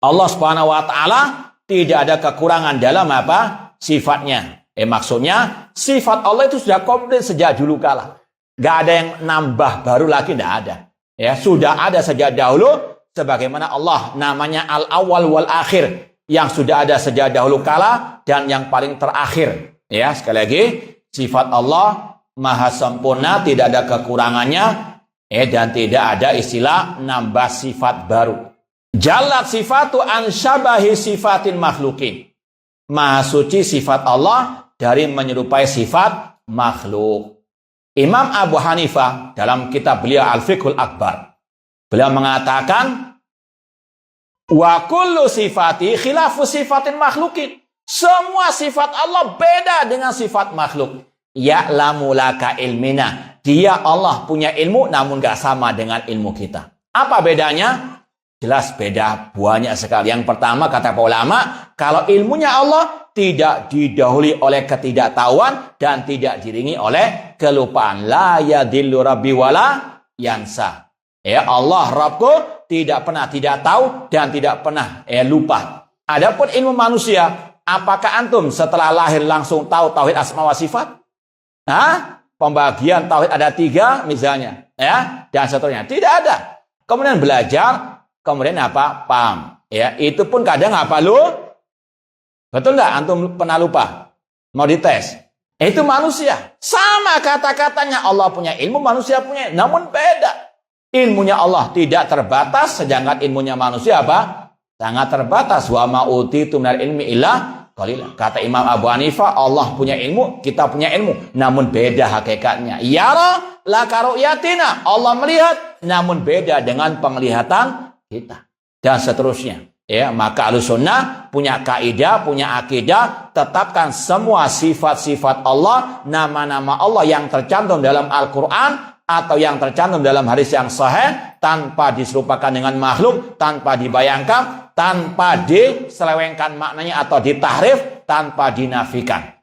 Allah Subhanahu wa taala tidak ada kekurangan dalam apa? Sifatnya. Maksudnya sifat Allah itu sudah komplit sejak dulu kala. Gak ada yang nambah baru lagi, tidak ada. Ya, sudah ada sejak dahulu, sebagaimana Allah namanya al-awwal wal akhir, yang sudah ada sejak dahulu kala dan yang paling terakhir. Ya, sekali lagi, sifat Allah maha sempurna, tidak ada kekurangannya, dan tidak ada istilah nambah sifat baru. Jalat sifatu an syabahi sifatin makhlukin. Maha suci sifat Allah dari menyerupai sifat makhluk. Imam Abu Hanifah dalam kitab beliau Al-Fiqhul Akbar, beliau mengatakan, wa kullu sifati khilafu sifatin makhlukin. Semua sifat Allah beda dengan sifat makhluk. Ya'lamu laka ilmina. Dia Allah punya ilmu namun gak sama dengan ilmu kita. Apa bedanya? Jelas beda banyak sekali. Yang pertama kata para ulama, kalau ilmunya Allah tidak didahului oleh ketidaktahuan dan tidak diringi oleh kelupaan. La yadillu rabbi wala yansa. Ya, Allah Rabbku tidak pernah tidak tahu dan tidak pernah lupa. Adapun ilmu manusia, apakah antum setelah lahir langsung tahu tauhid asma wa sifat? Pembagian tauhid ada 3 misalnya, ya, dan seterusnya. Tidak ada. Kemudian belajar, kemudian apa? Paham. Ya, itu pun kadang apa lu? Betul nggak? Antum pernah lupa? Mau dites? Itu manusia. Sama kata-katanya, Allah punya ilmu, manusia punya, namun beda. Ilmunya Allah tidak terbatas, sedangkan ilmunya manusia apa? Sangat terbatas. Wa ma utitu minal ilmi illa qalila. Kata Imam Abu Hanifah, Allah punya ilmu, kita punya ilmu, namun beda hakikatnya. Yara laka ru'yatina. Allah melihat, namun beda dengan penglihatan kita. Dan seterusnya. Ya, maka Ahlussunnah punya kaidah, punya akidah, tetapkan semua sifat-sifat Allah, nama-nama Allah yang tercantum dalam Al-Quran atau yang tercantum dalam hadis yang sahih, tanpa diserupakan dengan makhluk, tanpa dibayangkan, tanpa diselewengkan maknanya atau ditahrif, tanpa dinafikan.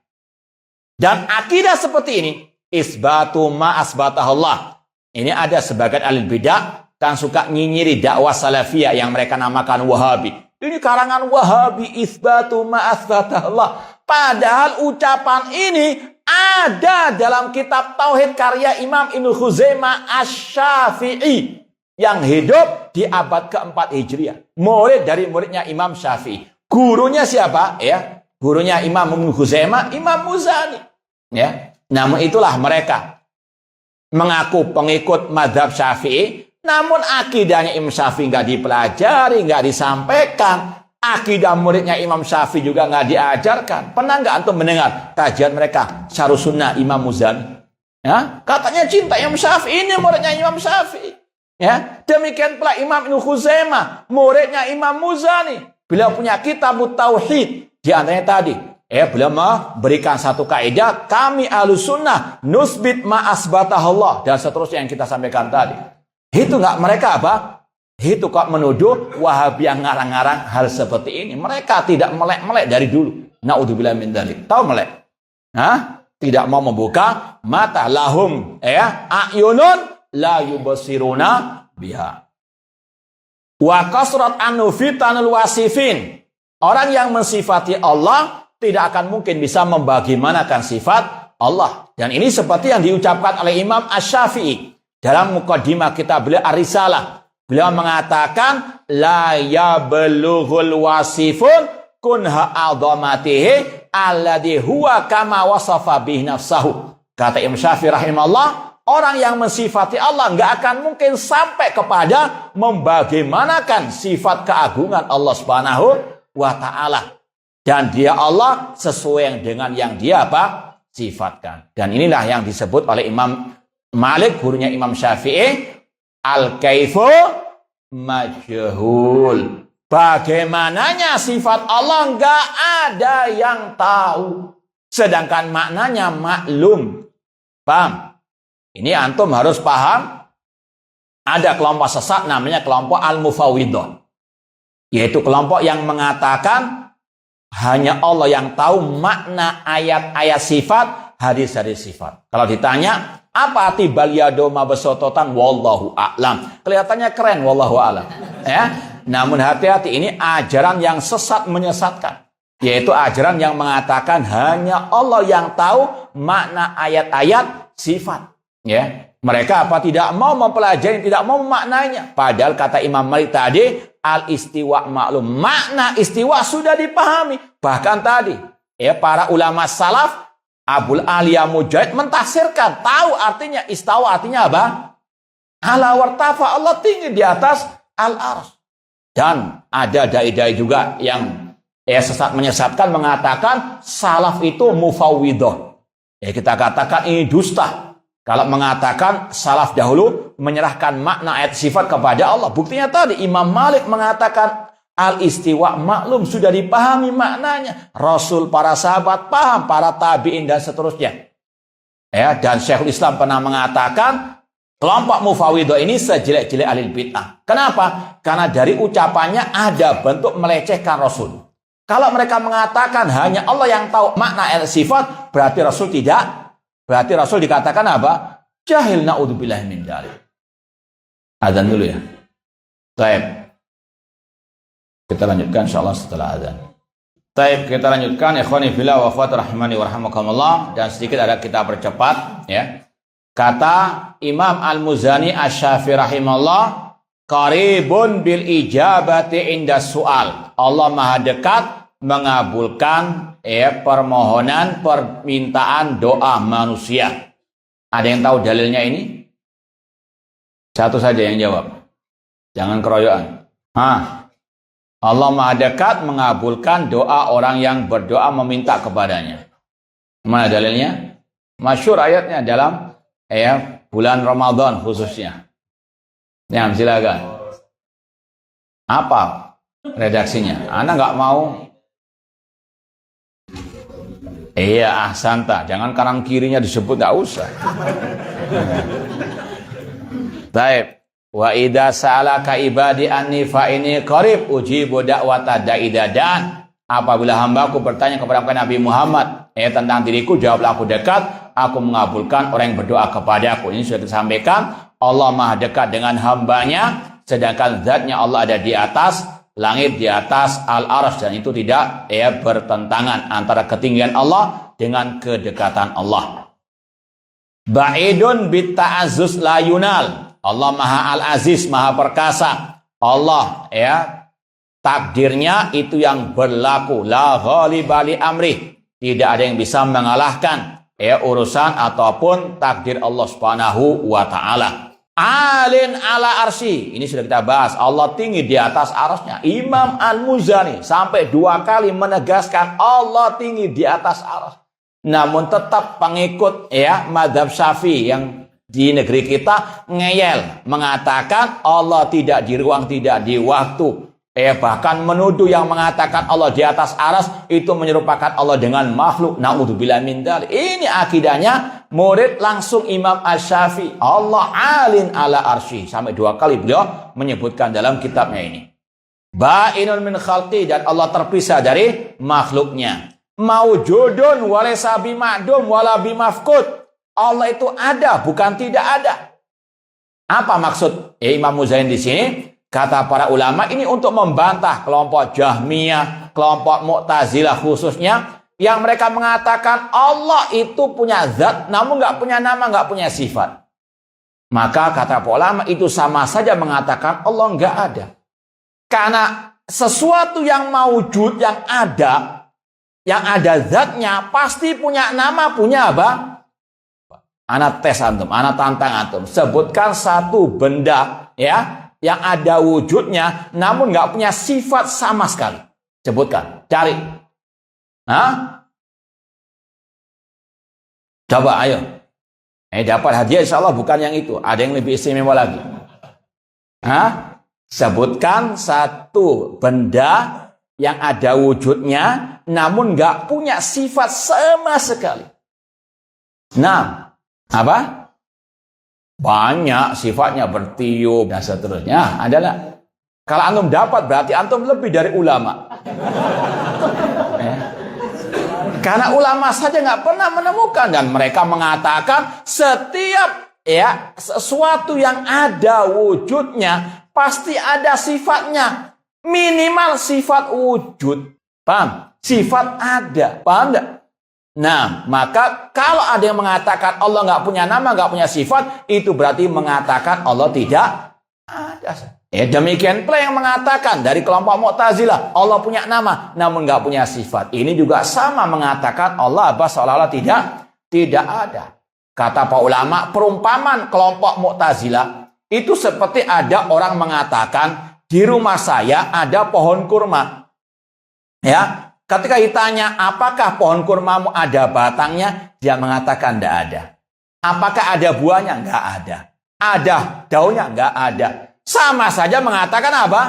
Dan akidah seperti ini, isbatu ma asbatahullah. Ini ada sebagian ahli bidah kan suka nyinyiri dakwah salafiyah yang mereka namakan Wahabi. Ini karangan Wahabi, isbatu ma asbatahullah. Padahal ucapan ini ada dalam kitab Tauhid karya Imam Ibnu Khuzaimah Asy-Syafi'i yang hidup di abad keempat Hijriah. Murid dari muridnya Imam Syafi'i. Gurunya siapa? Ya, gurunya Imam Ibnu Khuzaimah, Imam Muzani. Ya, namun itulah mereka mengaku pengikut mazhab Syafi'i, namun akidahnya Imam Syafi'i nggak dipelajari, nggak disampaikan. Akidah muridnya Imam Syafi'i juga nggak diajarkan. Pernah nggak antum mendengar kajian mereka Syarh Sunnah Imam Muzani? Ya, katanya cinta Imam Syafi'i, ini muridnya Imam Syafi'i. Ya, demikian pula Imam Ibnu Khuzaimah, muridnya Imam Muzani. Beliau punya kitab Tauhid. Di antaranya tadi, beliau memberikan satu kaidah, kami Ahlussunnah nusbit ma asbatahullah, dan seterusnya yang kita sampaikan tadi. Itu nggak mereka apa? Itu kok menuduh Wahabi yang ngarang-ngarang hal seperti ini. Mereka tidak melek-melek dari dulu. Naudzubillah min dzalik. Tahu melek? Tidak mau membuka mata, lahum ayunun la yubsiruna biha. Wa kasrat anu fitanul wasifin. Orang yang mensifati Allah tidak akan mungkin bisa membagaimanakan sifat Allah. Dan ini seperti yang diucapkan oleh Imam Asy-Syafi'i dalam muqaddimah kitab beliau Ar-Risalah. Beliau mengatakan la yablughul wasifun kunha a'dhamatihi alladhi huwa kama wasafa bihi nafsahu. Kata Imam Syafi'i rahimahullah, orang yang mensifati Allah nggak akan mungkin sampai kepada membagaimanakan sifat keagungan Allah Subhanahu wa taala. Dan dia Allah sesuai dengan yang dia sifatkan. Dan inilah yang disebut oleh Imam Malik, gurunya Imam Syafi'i, al-kaifu majhul. Bagaimananya sifat Allah nggak ada yang tahu. Sedangkan maknanya maklum. Paham? Ini antum harus paham. Ada kelompok sesat namanya kelompok al-mufawwidhah. Yaitu kelompok yang mengatakan hanya Allah yang tahu makna ayat-ayat sifat, hadis-hadis sifat. Kalau ditanya, Apa arti bal yado mabsuutatan wallahu a'lam? Kelihatannya keren wallahu a'lam. Ya. Namun hati-hati, ini ajaran yang sesat menyesatkan. Yaitu ajaran yang mengatakan hanya Allah yang tahu makna ayat-ayat sifat. Ya. Mereka apa tidak mau mempelajari, tidak mau memaknainya. Padahal kata Imam Malik tadi, al-istiwa maklum. Makna istiwa sudah dipahami. Bahkan tadi, ya, para ulama salaf, Abul Aliyah Mujahid mentafsirkan, tahu artinya istawa, artinya apa? Ala wartafa, Allah tinggi di atas al-arsy. Dan ada dai-dai juga yang sesat menyesatkan mengatakan salaf itu mufawwidah. Ya, kita katakan ini dusta. Kalau mengatakan salaf dahulu menyerahkan makna ayat sifat kepada Allah. Buktinya tadi Imam Malik mengatakan al-istiwa maklum, sudah dipahami maknanya. Rasul, para sahabat paham, para tabi'in dan seterusnya. Ya, dan Syekhul Islam pernah mengatakan kelompok mufawwidah ini sejelek-jelek ahli bid'ah. Kenapa? Karena dari ucapannya ada bentuk melecehkan Rasul. Kalau mereka mengatakan hanya Allah yang tahu makna ayat sifat, berarti Rasul tidak. Berarti Rasul dikatakan apa? Jahil, na'udzubillah min dzalik. Azan dulu ya. Baik. Kita lanjutkan insyaallah setelah azan. Baik, kita lanjutkan ikhwani fillah wa akhwati rahimani wa rahimakumullah, dan sedikit ada kita percepat ya. Kata Imam Al-Muzani Asy-Syafi'i rahimahullah, qaribun bil ijabati inda su'al. Allah Maha dekat mengabulkan permohonan, permintaan doa manusia. Ada yang tahu dalilnya ini? Satu saja yang jawab. Jangan keroyokan. Allah Maha dekat mengabulkan doa orang yang berdoa meminta kepadanya. Mana dalilnya? Masyhur ayatnya dalam bulan Ramadan khususnya. Ya, silakan. Apa redaksinya? Anda nggak mau? Iya, ahsanta. Jangan kanan kirinya disebut, nggak usah. Baik. Wa idza sa'alaka ibadi anni fa inni qarib ujibu da'wata da'i dadan. Apabila hambaku bertanya kepada Nabi Muhammad tentang diriku, jawablah aku dekat, aku mengabulkan orang yang berdoa kepadaku. Ini sudah disampaikan, Allah Maha dekat dengan hambanya, sedangkan zatnya Allah ada di atas langit, di atas al-arsy, dan itu tidak bertentangan antara ketinggian Allah dengan kedekatan Allah. Ba'idun bitta'azzuz la yunal. Allah Maha Al-Aziz, Maha Perkasa. Allah takdirnya itu yang berlaku. La ghaliba li amri. Tidak ada yang bisa mengalahkan urusan ataupun takdir Allah Subhanahu wa taala. Alin ala arsy. Ini sudah kita bahas. Allah tinggi di atas arsy-Nya. Imam Al-Muzani sampai 2 kali menegaskan Allah tinggi di atas arsy. Namun tetap pengikut mazhab Syafi'i yang di negeri kita ngeyel mengatakan Allah tidak di ruang, tidak di waktu. Bahkan menuduh yang mengatakan Allah di atas arsy itu menyerupakan Allah dengan makhluk. Na'udzubillah min dzalik. Ini akidahnya murid langsung Imam Asy-Syafi'i. Allah alin ala arsy. Sampai 2 kali beliau menyebutkan dalam kitabnya ini. Ba'inun min khalqi, dan Allah terpisah dari makhluknya. Maujudun walaysa bima'dum wala bimafqud. Allah itu ada, bukan tidak ada. Apa maksud Imam Muzani di sini? Kata para ulama, ini untuk membantah kelompok Jahmiyah, kelompok Mu'tazilah khususnya, yang mereka mengatakan Allah itu punya zat, namun nggak punya nama, nggak punya sifat. Maka kata para ulama itu sama saja mengatakan Allah nggak ada. Karena sesuatu yang maujud, yang ada zatnya, pasti punya nama, punya apa? Ana tes antum, ana tantang antum. Sebutkan satu benda yang ada wujudnya namun nggak punya sifat sama sekali. Sebutkan, cari. Coba ayo. Dapat hadiah insyaallah bukan yang itu, ada yang lebih istimewa lagi. Sebutkan satu benda yang ada wujudnya namun nggak punya sifat sama sekali. Nah, apa? Banyak sifatnya, bertiup dan seterusnya. Adalah kalau antum dapat berarti antum lebih dari ulama. karena ulama saja nggak pernah menemukan, dan mereka mengatakan setiap sesuatu yang ada wujudnya pasti ada sifatnya, minimal sifat wujud. Paham? Sifat ada. Paham enggak? Nah, maka kalau ada yang mengatakan Allah nggak punya nama, nggak punya sifat, itu berarti mengatakan Allah tidak ada. Demikian pula yang mengatakan dari kelompok Mu'tazilah, Allah punya nama, namun nggak punya sifat. Ini juga sama mengatakan Allah seolah-olah tidak ada. Kata para ulama, perumpamaan kelompok Mu'tazilah itu seperti ada orang mengatakan di rumah saya ada pohon kurma. Ya, ketika ditanya, apakah pohon kurmamu ada batangnya? Dia mengatakan tidak ada. Apakah ada buahnya? Enggak ada. Ada daunnya? Enggak ada. Sama saja mengatakan apa?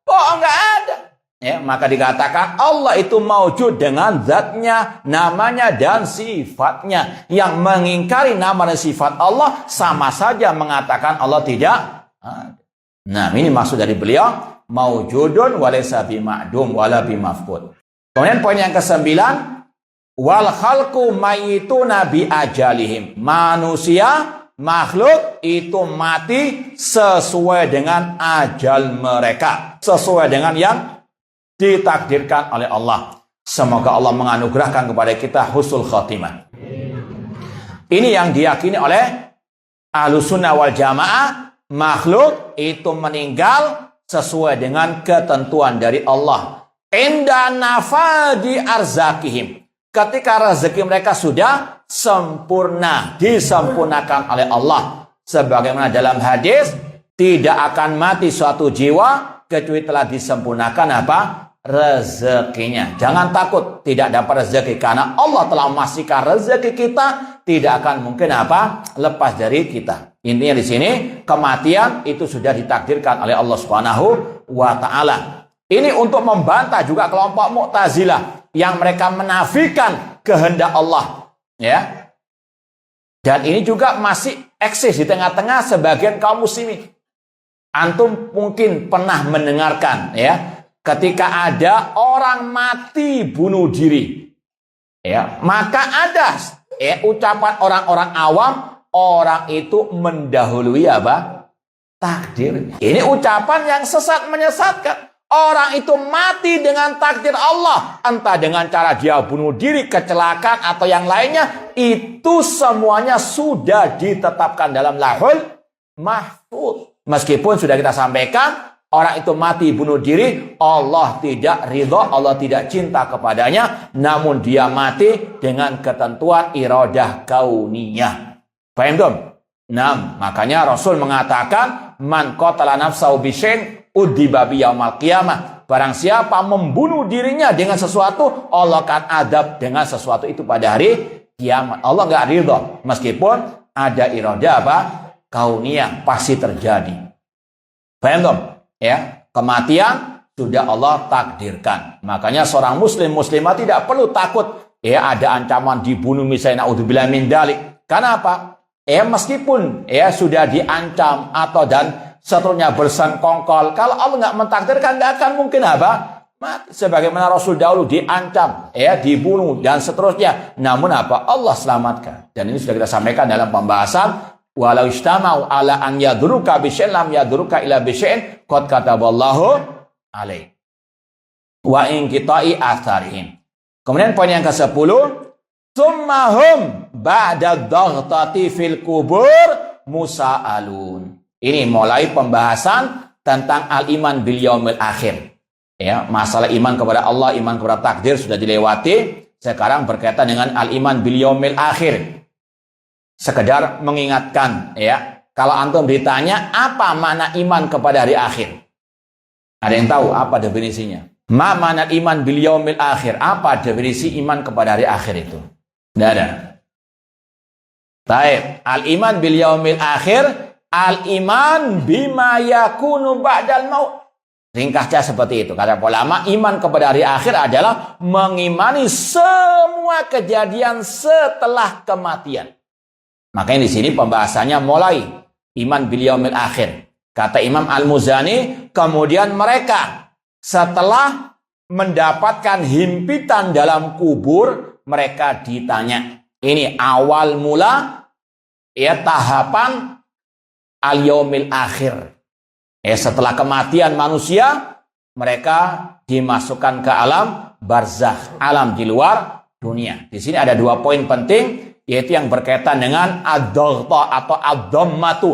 Oh, enggak ada. Ya, maka dikatakan Allah itu maujud dengan zatnya, namanya, dan sifatnya. Yang mengingkari nama dan sifat Allah sama saja mengatakan Allah tidak ada. Nah, ini maksud dari beliau, maujudun walaysa bima'dum wala bimafqud. Kemudian poin yang ke-9, wal khalqu mayituna bi ajalihim. Manusia, makhluk itu mati sesuai dengan ajal mereka, sesuai dengan yang ditakdirkan oleh Allah. Semoga Allah menganugerahkan kepada kita husnul khotimah. Ini yang diyakini oleh Ahlussunnah wal Jamaah, makhluk itu meninggal sesuai dengan ketentuan dari Allah. Inda nafadi arzakihim, ketika rezeki mereka sudah sempurna, disempurnakan oleh Allah. Sebagaimana dalam hadis, tidak akan mati suatu jiwa kecuali telah disempurnakan apa? Rezekinya. Jangan takut tidak dapat rezeki, karena Allah telah memastikan rezeki kita tidak akan mungkin apa? Lepas dari kita. Intinya di sini, kematian itu sudah ditakdirkan oleh Allah Subhanahu wa Ta'ala. Ini untuk membantah juga kelompok Mu'tazilah yang mereka menafikan kehendak Allah, ya. Dan ini juga masih eksis di tengah-tengah sebagian kaum muslimin. Antum mungkin pernah mendengarkan, ya, ketika ada orang mati bunuh diri, ya, maka ada ucapan orang-orang awam, orang itu mendahului apa? Takdir. Ini ucapan yang sesat, menyesatkan. Orang itu mati dengan takdir Allah, entah dengan cara dia bunuh diri, kecelakaan, atau yang lainnya, itu semuanya sudah ditetapkan dalam Lauhul Mahfuz. Meskipun sudah kita sampaikan, orang itu mati bunuh diri, Allah tidak ridha, Allah tidak cinta kepadanya, namun dia mati dengan ketentuan iradah kauniyah. Paham dong? Nah, makanya Rasul mengatakan, man qatala nafsahu bisyai'in udziba bi yaumal qiyamah. Barang siapa membunuh dirinya dengan sesuatu, Allah akan adab dengan sesuatu itu pada hari kiamat. Allah nggak ridha, meskipun ada iradah apa? Kauniyah, pasti terjadi. Paham dong? Ya, kematian sudah Allah takdirkan. Makanya seorang muslim muslimah tidak perlu takut ada ancaman dibunuh misalnya, naudzubillah min dzalik. Karena apa? Meskipun sudah diancam atau dan seterusnya bersengkongkol, kalau Allah nggak mentakdirkan, nggak akan mungkin apa? Mati. Sebagaimana Rasul dahulu diancam, dibunuh dan seterusnya. Namun apa? Allah selamatkan. Dan ini sudah kita sampaikan dalam pembahasan, walau istama'u ala an yadruka bisyai'in lam yadruka illa bisyai'in qad kataballahu alaih wa in qita'i atharihim. Kemudian poin yang ke-10, summahum ba'da daghtati fil kubur musa'alun. Ini mulai pembahasan tentang al-iman bil yaumil akhir. Ya, masalah iman kepada Allah, iman kepada takdir sudah dilewati. Sekarang berkaitan dengan al-iman bil yaumil akhir. Sekedar mengingatkan, kalau antum ditanya apa makna iman kepada hari akhir, ada yang tahu apa definisinya? Ma makna iman bil yaumil akhir? Apa definisi iman kepada hari akhir itu? Tidak ada. Baik, al-iman bil yaumil akhir, al-iman bima yakunu ba'dal maut. Ringkasnya seperti itu. Kata ulama, iman kepada hari akhir adalah mengimani semua kejadian setelah kematian. Makanya di sini pembahasannya mulai iman bil yaumil akhir. Kata Imam Al-Muzani, kemudian mereka setelah mendapatkan himpitan dalam kubur, mereka ditanya. Ini awal mula tahapan al-yaumil akhir. Setelah kematian manusia, mereka dimasukkan ke alam barzakh, alam di luar dunia. Di sini ada 2 poin penting, yaitu yang berkaitan dengan ad-dhaghta atau ad-dhammatu.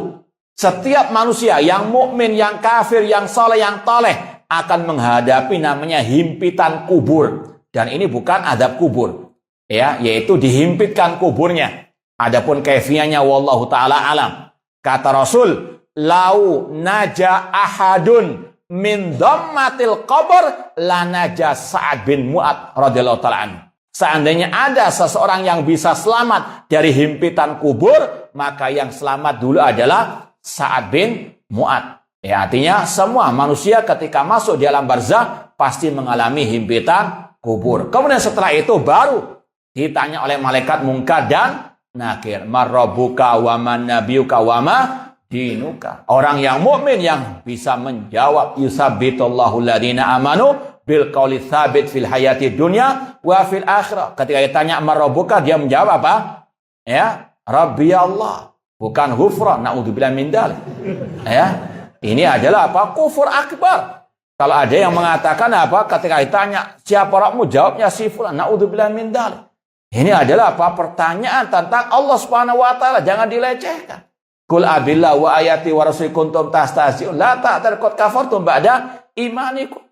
Setiap manusia yang mukmin, yang kafir, yang saleh, yang toleh akan menghadapi namanya himpitan kubur. Dan ini bukan adab kubur, yaitu dihimpitkan kuburnya. Adapun kaifiahnya wallahu taala alam. Kata Rasul, lau naja ahadun min dhammatil qabr la naja Sa'ad bin Mu'adz radhiyallahu taala anhu. Seandainya ada seseorang yang bisa selamat dari himpitan kubur, maka yang selamat dulu adalah Sa'ad bin Mu'adz. Artinya semua manusia ketika masuk di alam barzakh pasti mengalami himpitan kubur. Kemudian setelah itu baru ditanya oleh malaikat Munkar dan Nakir, marrabbuka wa man nabiyuka wa ma dinuka. Orang yang mukmin yang bisa menjawab, yusabbitullahu alladziina amanu bil qauli tsabit fil hayati dunya wa fil akhirah. Ketika ditanya marrabbuka, dia menjawab apa? Rabbi Allah, bukan ghufran, naudzubillah min dzalik. Ini adalah apa? Kufur akbar. Kalau ada yang mengatakan apa? Ketika ditanya siapa Rabbmu, jawabnya si fulan, naudzubillah min dzalik. Ini adalah apa? Pertanyaan tentang Allah Subhanahu wa taala, jangan dilecehkan. Qul abillah wa ayati wa rasuli kuntum tastahzi'un la ta'tar qad kafartum ba'da imanikum.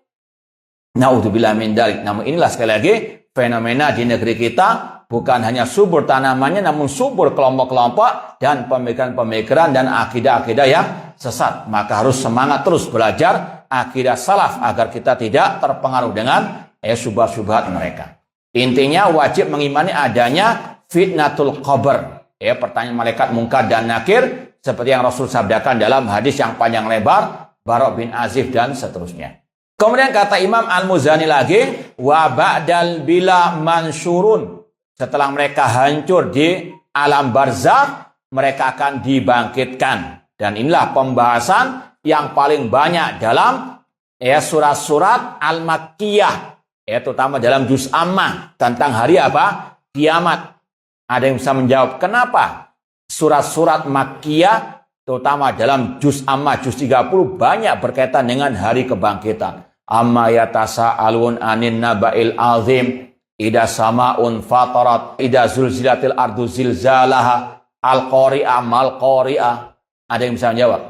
Naudzubillah min dzalik. Namun inilah sekali lagi fenomena di negeri kita, bukan hanya subur tanamannya, namun subur kelompok-kelompok dan pemikiran-pemikiran dan akidah-akidah yang sesat. Maka harus semangat terus belajar akidah salaf agar kita tidak terpengaruh dengan syubhat-syubhat mereka. Intinya wajib mengimani adanya fitnatul qabr. Pertanyaan malaikat Munkar dan Nakir seperti yang Rasul sabdakan dalam hadis yang panjang lebar, Bara' bin Azib dan seterusnya. Kemudian kata Imam Al-Muzani lagi, wa ba'dal bila mansyurun. Setelah mereka hancur di alam barzakh, mereka akan dibangkitkan. Dan inilah pembahasan yang paling banyak dalam surat-surat Al-Makkiyah. Terutama dalam juz Ammah tentang hari apa? Kiamat. Ada yang bisa menjawab kenapa surat-surat Makkiyah terutama dalam juz Ammah juz 30 banyak berkaitan dengan hari kebangkitan. Amma yatasa'alun anin naba'il azim, idza sama'un fatarat, idza zulzilatil ardu zilzalaha, al-qari'ah mal qari'ah. Ada yang bisa menjawab?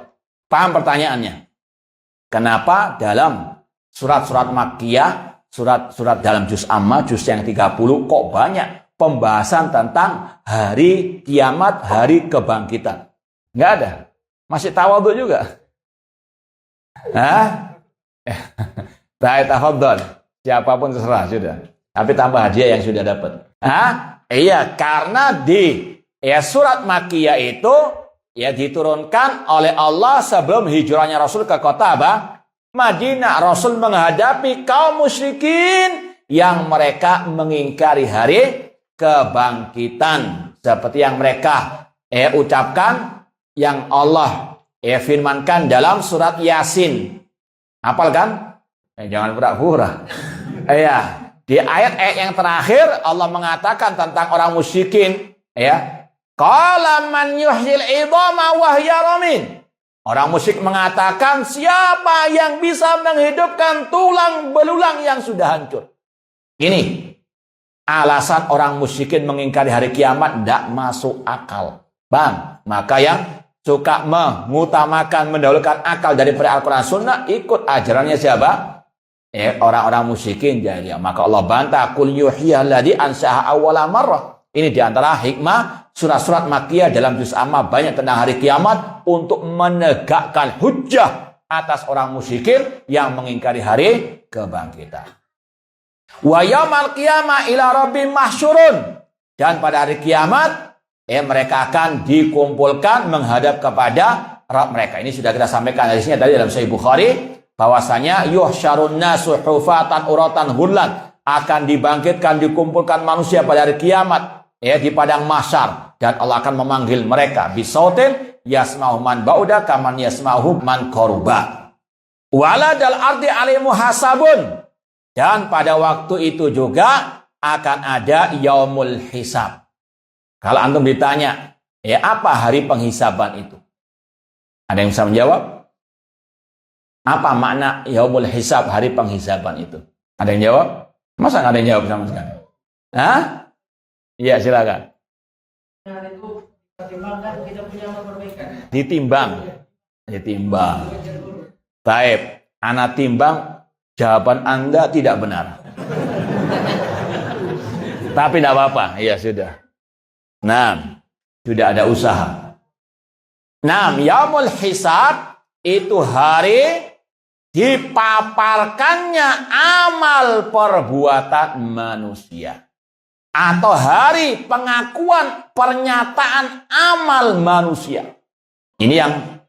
Paham pertanyaannya? Kenapa dalam surat-surat Makkiyah, surat-surat dalam juz Ammah, juz yang 30, kok banyak pembahasan tentang hari kiamat, hari kebangkitan? Nggak ada. Masih tawadhu juga. Baik, tafadhol. Siapapun terserah sudah. Tapi tambah hadiah yang sudah dapat. Iya, karena di surat Makkiyah itu diturunkan oleh Allah sebelum hijrahnya Rasul ke kota apa? Madinah. Rasul menghadapi kaum musyrikin yang mereka mengingkari hari kebangkitan. Seperti yang mereka ucapkan, yang Allah firmankan dalam surat Yasin. Hafal kan? Jangan pura-pura. Di ayat-ayat yang terakhir Allah mengatakan tentang orang musyrikin. Qala man yuhyil idhama wa hiya ramim. Orang musyrik mengatakan, siapa yang bisa menghidupkan tulang belulang yang sudah hancur? Ini alasan orang musyrikin mengingkari hari kiamat tidak masuk akal. Bang, maka yang suka mengutamakan, mendahulukan akal daripada Al-Quran Sunnah, ikut ajarannya siapa? Orang-orang musyrikin jahiliyah. Maka Allah bantah, qul yuhyihal ladzi anshaha awwala marrah. Ini diantara hikmah surat-surat Makkiyah dalam juz Ammah banyak tentang hari kiamat untuk menegakkan hujjah atas orang musyrikin yang mengingkari hari kebangkitan. Wa yaumal qiyamah ila rabbim mahsyurun. Dan pada hari kiamat mereka akan dikumpulkan menghadap kepada Rabb mereka. Ini sudah kita sampaikan hadisnya tadi dalam Sahih Bukhari, bahwasanya yuhsyarun nasu hufatan uratan ghurlan, akan dibangkitkan, dikumpulkan manusia pada hari kiamat di padang mahsyar, dan Allah akan memanggil mereka bisautin yasma'u man ba'uda kaman yasma'u man qaruba. Wala dal ardi alaihi muhasabun. Dan pada waktu itu juga akan ada yaumul hisab. Kalau antum ditanya, ya apa hari penghisaban itu? Ada yang bisa menjawab? Apa makna yaumul hisab, hari penghisaban itu? Ada yang jawab? Masa nggak ada yang jawab sama sekali? Hah? Iya, silakan. Ditimbang. Taib. Ana timbang, jawaban Anda tidak benar. Tapi tidak apa-apa. Iya, sudah. Nah, sudah ada usaha. Nah, yaumul hisab itu hari dipaparkannya amal perbuatan manusia. Atau hari pengakuan pernyataan amal manusia. Ini yang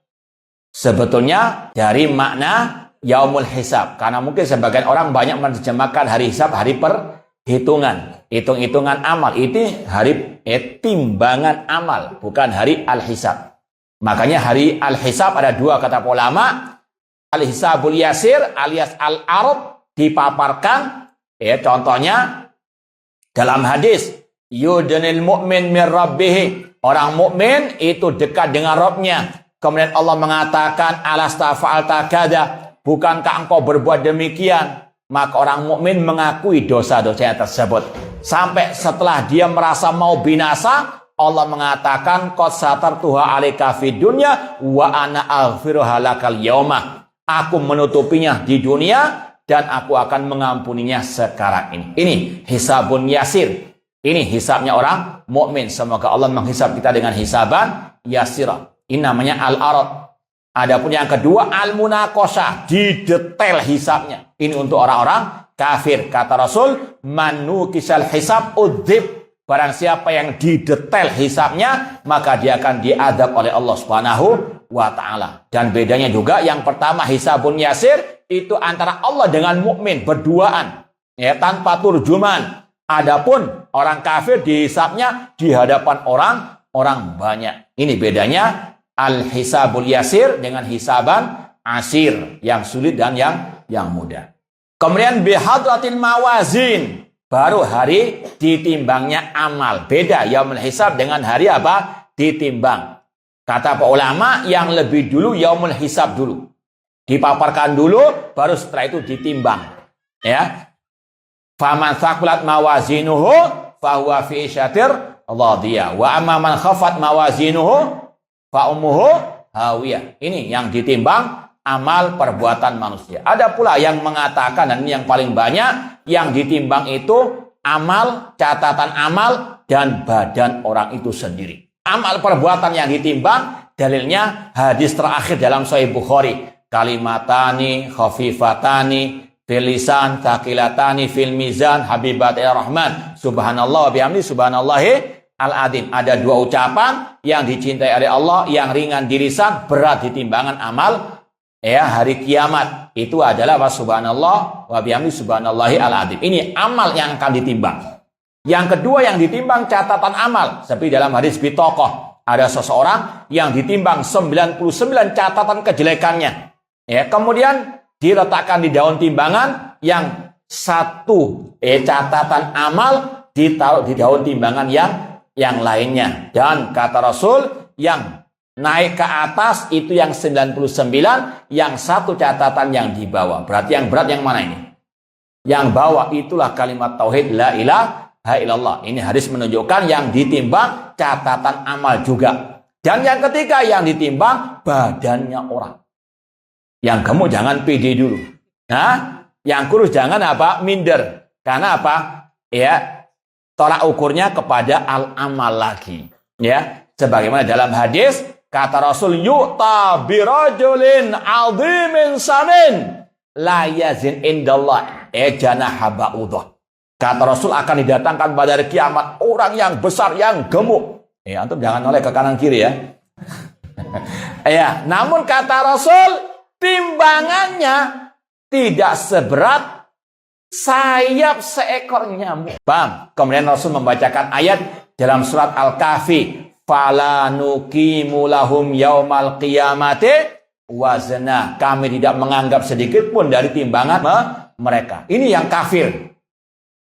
sebetulnya dari makna yaumul hisab. Karena mungkin sebagian orang banyak menerjemahkan hari hisab, hari perhitungan. Hitung-hitungan amal. Ini hari timbangan amal. Bukan hari al-hisab. Makanya hari al-hisab ada dua kata ulama. Al-hisabul yasir alias al-arab dipaparkan. Contohnya dalam hadis. Yudnil mu'min min rabbih. Orang mukmin itu dekat dengan Rabbnya. Kemudian Allah mengatakan alasta fa'alta kada. Bukankah engkau berbuat demikian? Maka orang mukmin mengakui dosa-dosanya tersebut. Sampai setelah dia merasa mau binasa, Allah mengatakan qad satartuha 'alaika fid dunya wa ana aghfiruha lakal yauma. Aku menutupinya di dunia dan aku akan mengampuninya sekarang ini. Ini hisabun yasir. Ini hisabnya orang mukmin. Semoga Allah menghisab kita dengan hisaban yasira. Ini namanya al-arad. Adapun yang kedua al-munaqashah, didetail hisabnya. Ini untuk orang-orang kafir. Kata Rasul, manukisal hisab udzib. Barang siapa yang didetail hisabnya, maka dia akan diadab oleh Allah Subhanahu wa taala. Dan bedanya juga yang pertama hisabun yasir itu antara Allah dengan mukmin berduaan, ya, tanpa turjuman. Adapun orang kafir dihisabnya di hadapan orang banyak. Ini bedanya al-hisabul yasir dengan hisaban asir, yang sulit dan yang mudah. Kemudian bihadratil mawazin, baru hari ditimbangnya amal. Beda yaumul hisab dengan hari apa? Ditimbang. Kata para ulama yang lebih dulu yaumul hisab dulu. Dipaparkan dulu, baru setelah itu ditimbang. Ya. Faman thaqulat mawazinuhu fahuwa fi isyatir radiyah. Wa amma man khafat mawazinuhu fa ummuhu hawiyah. Ini yang ditimbang amal perbuatan manusia. Ada pula yang mengatakan, dan ini yang paling banyak, yang ditimbang itu amal, catatan amal, dan badan orang itu sendiri. Amal perbuatan yang ditimbang, dalilnya hadis terakhir dalam Sahih Bukhari. Kalimatani khafifatani fil lisan thaqilatani fil mizan habibatir rahman subhanallah wa bihamdi subhanallahi al-azim. Ada dua ucapan yang dicintai oleh Allah, yang ringan di lisan, berat di timbangan amal, ya, hari kiamat. Itu adalah wa subhanallah wa bihamdi subhanallahi al-azim. Ini amal yang akan ditimbang. Yang kedua yang ditimbang catatan amal. Seperti dalam hadis bitokoh, ada seseorang yang ditimbang 99 catatan kejelekannya. Ya, kemudian diletakkan di daun timbangan, yang satu catatan amal ditaruh di daun timbangan yang lainnya. Dan kata Rasul, yang naik ke atas itu yang 99, yang satu catatan yang di bawah. Berarti yang berat yang mana ini? Yang bawah itulah kalimat tauhid la ilaha illallah. Ini hadis menunjukkan yang ditimbang catatan amal juga. Dan yang ketiga yang ditimbang badannya orang. Yang gemuk jangan pede dulu. Nah, yang kurus jangan apa? Minder. Karena apa? Ya, tolak ukurnya kepada al-amal lagi. Ya, sebagaimana dalam hadis kata Rasul, yu'ta birajulin 'azimin samin la yazin indallah janaha ba'udah. Kata Rasul akan didatangkan pada hari kiamat orang yang besar, yang gemuk. Ya, antum jangan noleh ke kanan kiri ya. Ya, namun kata Rasul timbangannya tidak seberat sayap seekor nyamuk. Paham? Kemudian Rasul membacakan ayat dalam surat Al-Kahfi, fala nuqimu lahum yaumal qiyamati wazna. Kami tidak menganggap sedikit pun dari timbangan mereka. Ini yang kafir.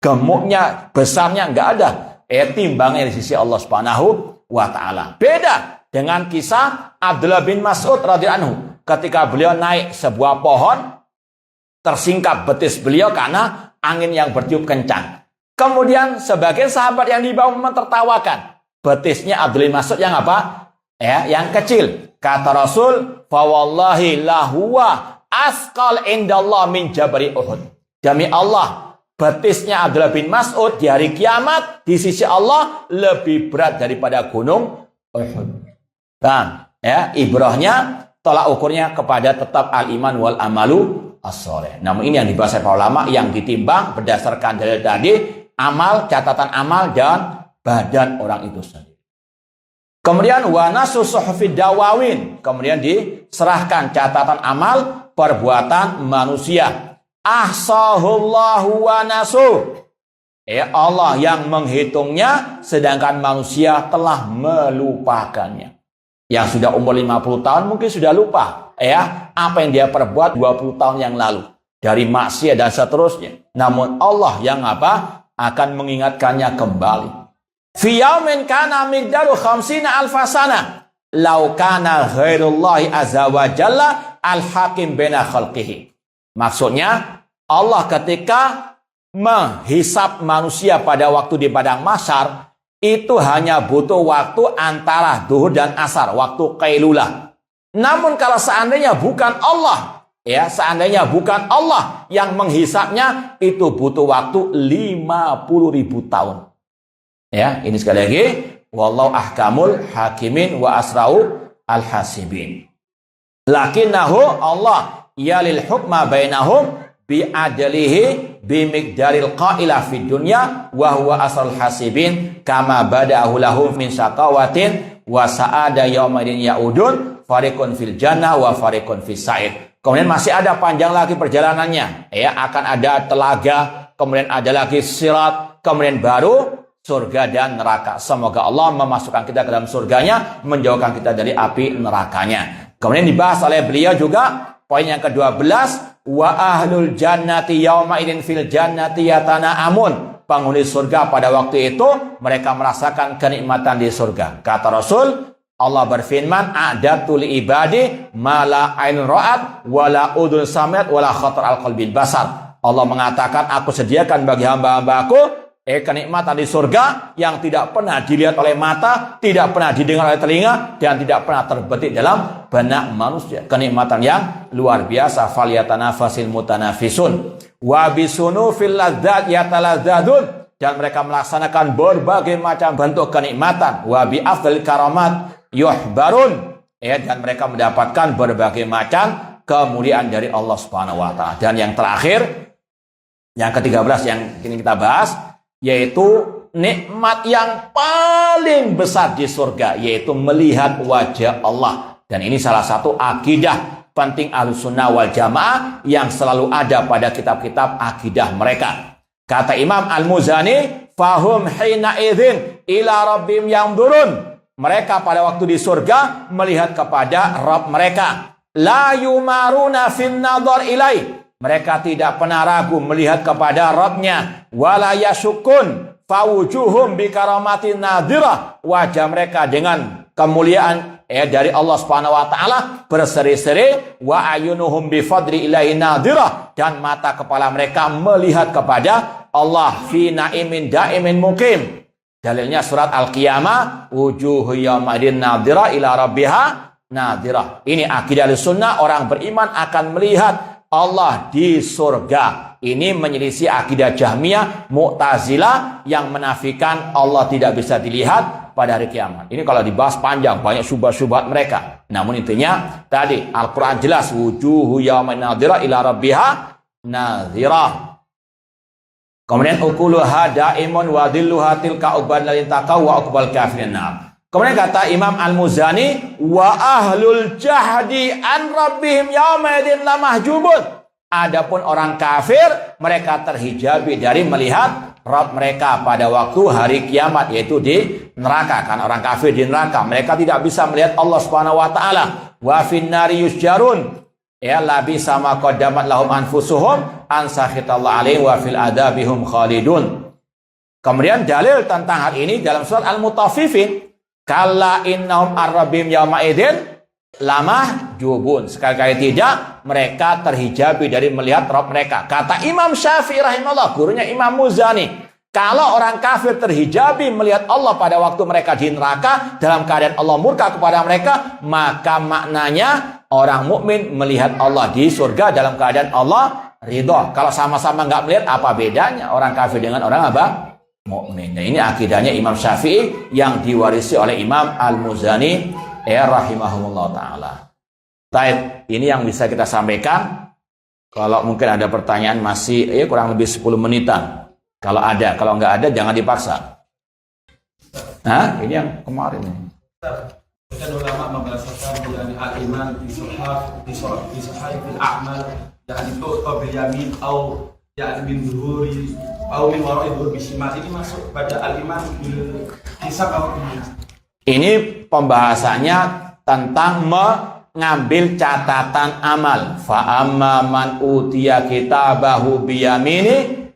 gemuknya, besarnya, nggak ada. Timbangnya di sisi Allah Subhanahu wa Ta'ala. Beda dengan kisah Abdullah bin Mas'ud radhiyallahu anhu. Ketika beliau naik sebuah pohon, tersingkap betis beliau karena angin yang bertiup kencang. Kemudian sebagian sahabat yang di bawah mentertawakan. Betisnya Abdullah bin Mas'ud yang apa? Yang kecil. Kata Rasul, "Fa wallahi lahuwa asqal indallah min jabari Uhud." Demi Allah, betisnya Abdullah bin Mas'ud di hari kiamat di sisi Allah lebih berat daripada gunung Uhud. Ibrahnya, tolak ukurnya kepada tetap al-iman wal amalu as-sholeh. Namun ini yang dibahas para ulama, yang ditimbang berdasarkan dalil tadi, amal, catatan amal, dan badan orang itu sendiri. Kemudian wanasu suhufid dawawin, kemudian diserahkan catatan amal perbuatan manusia. Ahsahullahu wa nasu. Allah yang menghitungnya, sedangkan manusia telah melupakannya. Yang sudah umur 50 tahun mungkin sudah lupa apa yang dia perbuat 20 tahun yang lalu, dari maksiat dan seterusnya. Namun Allah yang akan mengingatkannya kembali. Fi yaumin kana miqdaru 50 alfasana law kana ghairullahi azza wa jalla al-hakim baina khalqihi. Maksudnya, Allah ketika menghisap manusia pada waktu di padang mahsyar, itu hanya butuh waktu antara duhur dan asar, waktu qailulah. Namun kalau seandainya bukan Allah, seandainya bukan Allah yang menghisapnya, itu butuh waktu 50.000 tahun. Ini sekali lagi, wallahu ahkamul hakimin wa asra'u al-hasibin. Lakinnahu Allah yalil hukma bainahum bi'adlihi bimiqdaril qaila fid dunya wa huwa asrul hasibin kama bada'ahu lahum min syaqawatin wa sa'ada yaumadin yaudun fariqun fil jannah wa fariqun fis sa'ir. Kemudian masih ada panjang lagi perjalanannya, akan ada telaga, kemudian ada lagi sirat, kemudian baru surga dan neraka. Semoga Allah memasukkan kita ke dalam surganya, menjauhkan kita dari api nerakanya. Kemudian dibahas oleh beliau juga poin yang ke-12, wa ahlul jannati yauma idin fil jannati yatana'amun. Penghuni surga pada waktu itu mereka merasakan kenikmatan di surga. Kata Rasul, Allah berfirman, a'datu li ibadi ma la ainun ra'at wa la udhun sami'at wa la khatar al qalbil basar. Allah mengatakan, aku sediakan bagi hamba-hambaku kenikmatan di surga yang tidak pernah dilihat oleh mata, tidak pernah didengar oleh telinga, dan tidak pernah terbetik dalam benak manusia. Kenikmatan yang luar biasa. Falyatanafasil mutanafisun wa bisunu fil ladzat yataladzadun. Dan mereka melaksanakan berbagai macam bentuk kenikmatan. Wa bi afdal karamat yuhbarun. Dan mereka mendapatkan berbagai macam kemuliaan dari Allah Subhanahu wa Ta'ala. Dan yang terakhir, yang ke-13 yang ini kita bahas, yaitu nikmat yang paling besar di surga, yaitu melihat wajah Allah. Dan ini salah satu akidah penting Ahlussunnah wal Jamaah yang selalu ada pada kitab-kitab akidah mereka. Kata Imam Al-Muzani, fahum hina idzin ila rabbim yamdurun. Mereka pada waktu di surga melihat kepada Rabb mereka. La yumaruna fin nadhar ilai. Mereka tidak pernah ragu melihat kepada Rabb-nya. Wala yasukun fawujuhum bikaramatin nadirah. Wajah mereka dengan kemuliaan dari Allah Subhanahu wa Ta'ala berseri-seri. Wa ayunuhum bifadri ilahi nadirah. Dan mata kepala mereka melihat kepada Allah fi na'imin da'imin mukim. Dalilnya surat Al-Qiyamah, wujuhu yaumadin nadirah ila rabbiha nadirah. Ini akidah Ahlussunnah, orang beriman akan melihat Allah di surga. Ini menyelisih akidah Jahmiyah, Mu'tazilah yang menafikan Allah tidak bisa dilihat pada hari kiamat. Ini kalau dibahas panjang, banyak syubhat-syubhat mereka. Namun intinya tadi Al-Quran jelas, wujuhu yaumadin nadirah ila rabbiha nadirah. Kemudian ukuluha daimun wa dhilluha tilka uban lil taqaw wa uqbal kafirin nar. Kemudian kata Imam Al-Muzani, wa ahlul jahdi an rabbihim yauma idin lamahjubun. Adapun orang kafir, mereka terhijabi dari melihat Rabb mereka pada waktu hari kiamat, yaitu di neraka. Kan orang kafir di neraka, mereka tidak bisa melihat Allah Subhanahu wa Ta'ala. Wa fin nari yusjarun. ya labi sama qaddamat lahum anfusuhum an sakhitallahu alaihim wa fil adabihum khalidun. Kemudian dalil tentang hal ini dalam surat Al-Mutaffifin, kalla innahum ar-rabbihim yawma idzin lamah jubun. Sekali-kali tidak, mereka terhijabi dari melihat Rabb mereka. Kata Imam Syafi'i rahimahullah, gurunya Imam Muzani, kalau orang kafir terhijabi melihat Allah pada waktu mereka di neraka dalam keadaan Allah murka kepada mereka, maka maknanya orang mukmin melihat Allah di surga dalam keadaan Allah ridho. Kalau sama-sama nggak melihat, apa bedanya orang kafir dengan orang apa? Mukmin. Nah, ini akidahnya Imam Syafi'i yang diwarisi oleh Imam Al-Muzani rahimahumullah ta'ala. Baik, ini yang bisa kita sampaikan. Kalau mungkin ada pertanyaan masih kurang lebih 10 menitan. Kalau ada, kalau nggak ada jangan dipaksa. Nah, ini yang kemarin. Kan ulama membahasakan yani al-iman di sahih fil a'mal yani tu'ta bil yamin atau yani min zuhuri atau min wara'i dhuhur bishimal. Ini masuk pada al-iman bil hisab atau tidak? Ini pembahasannya tentang mengambil catatan amal. Fa amma man utiya kitabahu biyamini.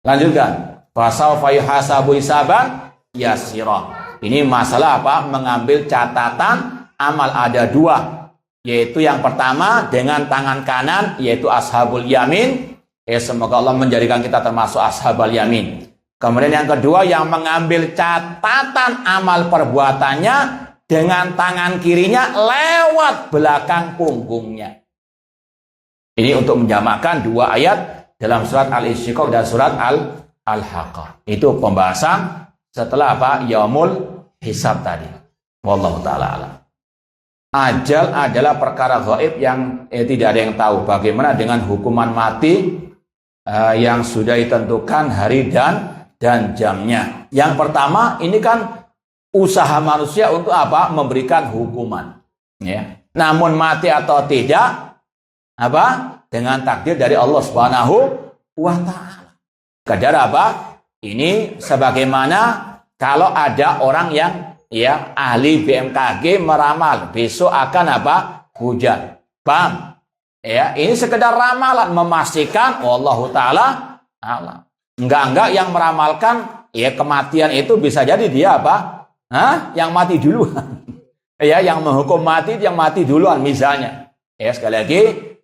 Lanjutkan. Fa sawfa yuhasabu hisaban yasira. Ini masalah apa? Mengambil catatan amal ada dua. Yaitu yang pertama dengan tangan kanan, yaitu ashabul yamin. Semoga Allah menjadikan kita termasuk ashabul yamin. Kemudian yang kedua yang mengambil catatan amal perbuatannya dengan tangan kirinya lewat belakang punggungnya. Ini untuk menjamakkan dua ayat dalam surat Al-Insyiqaq dan surat Al-Haqqah. Itu pembahasan setelah apa? Yaumul hisab tadi. Wallahu ta'ala alam. Ajal adalah perkara gaib yang tidak ada yang tahu. Bagaimana dengan hukuman mati yang sudah ditentukan hari dan jamnya. Yang pertama, ini kan usaha manusia untuk apa? Memberikan hukuman. Ya. Namun mati atau tidak, apa? Dengan takdir dari Allah Subhanahu wa Ta'ala. Kadar apa? Ini sebagaimana kalau ada orang yang ahli BMKG meramal besok akan apa? Hujan. Paham? Ya, ini sekedar ramalan memastikan wallahu taala alam. Enggak yang meramalkan kematian itu bisa jadi dia apa? Yang mati duluan. Yang menghukum mati yang mati duluan misalnya. Sekali lagi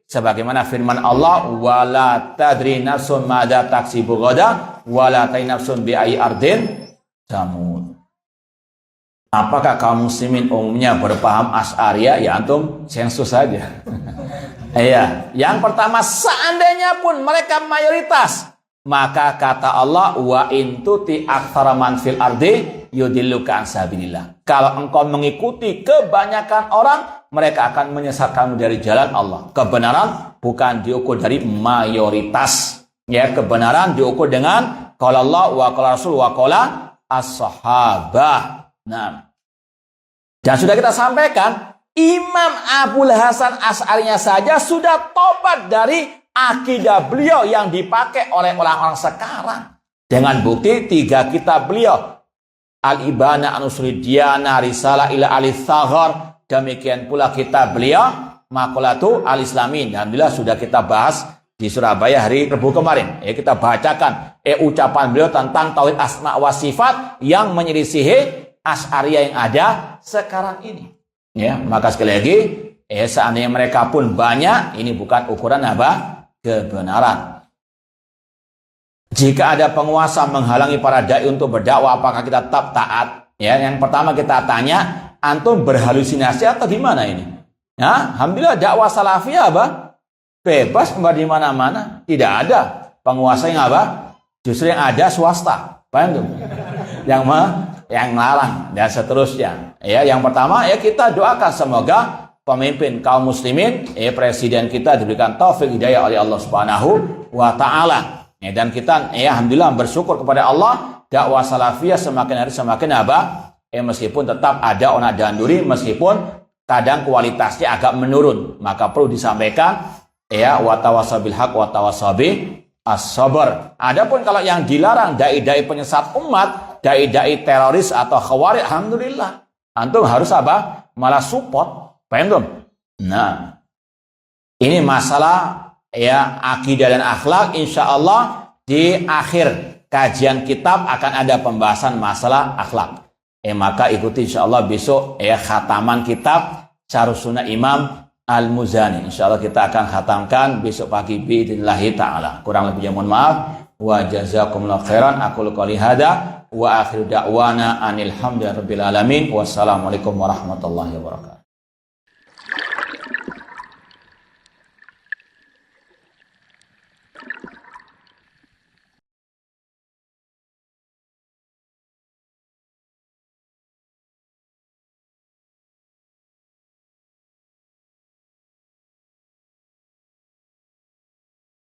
sebagaimana firman Allah, wala tadri nafsun madza taksibu ghadan wala tay nafsun bi ayyi ardin tamut. Apakah kaum muslimin umumnya berpaham Asy'ariyah? Ya antum sensus saja. Yang pertama, seandainya pun mereka mayoritas, maka kata Allah, wa in tuti aktsara man fil ardi yudilluka an sabilillah. Kalau engkau mengikuti kebanyakan orang, mereka akan menyesatkanmu dari jalan Allah. Kebenaran bukan diukur dari mayoritas. Kebenaran diukur dengan qala Allah wa qala Rasul wa qala as-sahabah. Nah, dan sudah kita sampaikan, Imam Abul Hasan Asy'ariyah saja sudah tobat dari akidah beliau yang dipakai oleh orang-orang sekarang. Dengan bukti 3 kitab beliau. Al-Ibana An-Usulid Diyana, Risalah ila Al-Tsaghar. Demikian pula kitab beliau, Maqalatu Al-Islamin. Alhamdulillah sudah kita bahas di Surabaya hari Rabu kemarin. Kita bacakan ucapan beliau tentang tauhid asma wa sifat yang menyelisihi Asy'ariyah yang ada sekarang ini. Maka sekali lagi, seandainya mereka pun banyak, ini bukan ukuran apa? Kebenaran. Jika ada penguasa menghalangi para dai untuk berdakwah, apakah kita tetap taat? Yang pertama kita tanya, antum berhalusinasi atau gimana ini? Alhamdulillah dakwah salafiyah apa? Bebas di mana-mana. Tidak ada penguasa yang apa? Justru yang ada swasta. Paham tuh? Yang melarang dan seterusnya. Yang pertama kita doakan semoga pemimpin kaum muslimin, presiden kita diberikan taufik hidayah oleh Allah Subhanahu wa Ta'ala. Dan kita alhamdulillah bersyukur kepada Allah, dakwah salafiyah semakin hari semakin apa? Meskipun tetap ada onak danduri, meskipun kadang kualitasnya agak menurun, maka perlu disampaikan wa tawassabil haq wa tawassabi as-sabr. Adapun kalau yang dilarang dai-dai penyesat umat, dai-dai teroris atau khawarij, alhamdulillah antum harus apa? Malah support. Paham tuh? Nah, Ini masalah ya akidah dan akhlak. Insya Allah di akhir kajian kitab akan ada pembahasan masalah akhlak. Maka ikuti insya Allah besok ya khataman kitab Syarh Sunnah Imam Al-Muzani. Insya Allah kita akan khatamkan besok pagi biidznillah ta'ala. Kurang lebihnya mohon maaf. Wa jazakumullahu khairan. Aqulu qouli hadza wa akhiru da'wana anil hamdulillahi rabbil alamin. Wassalamualaikum warahmatullahi wabarakatuh.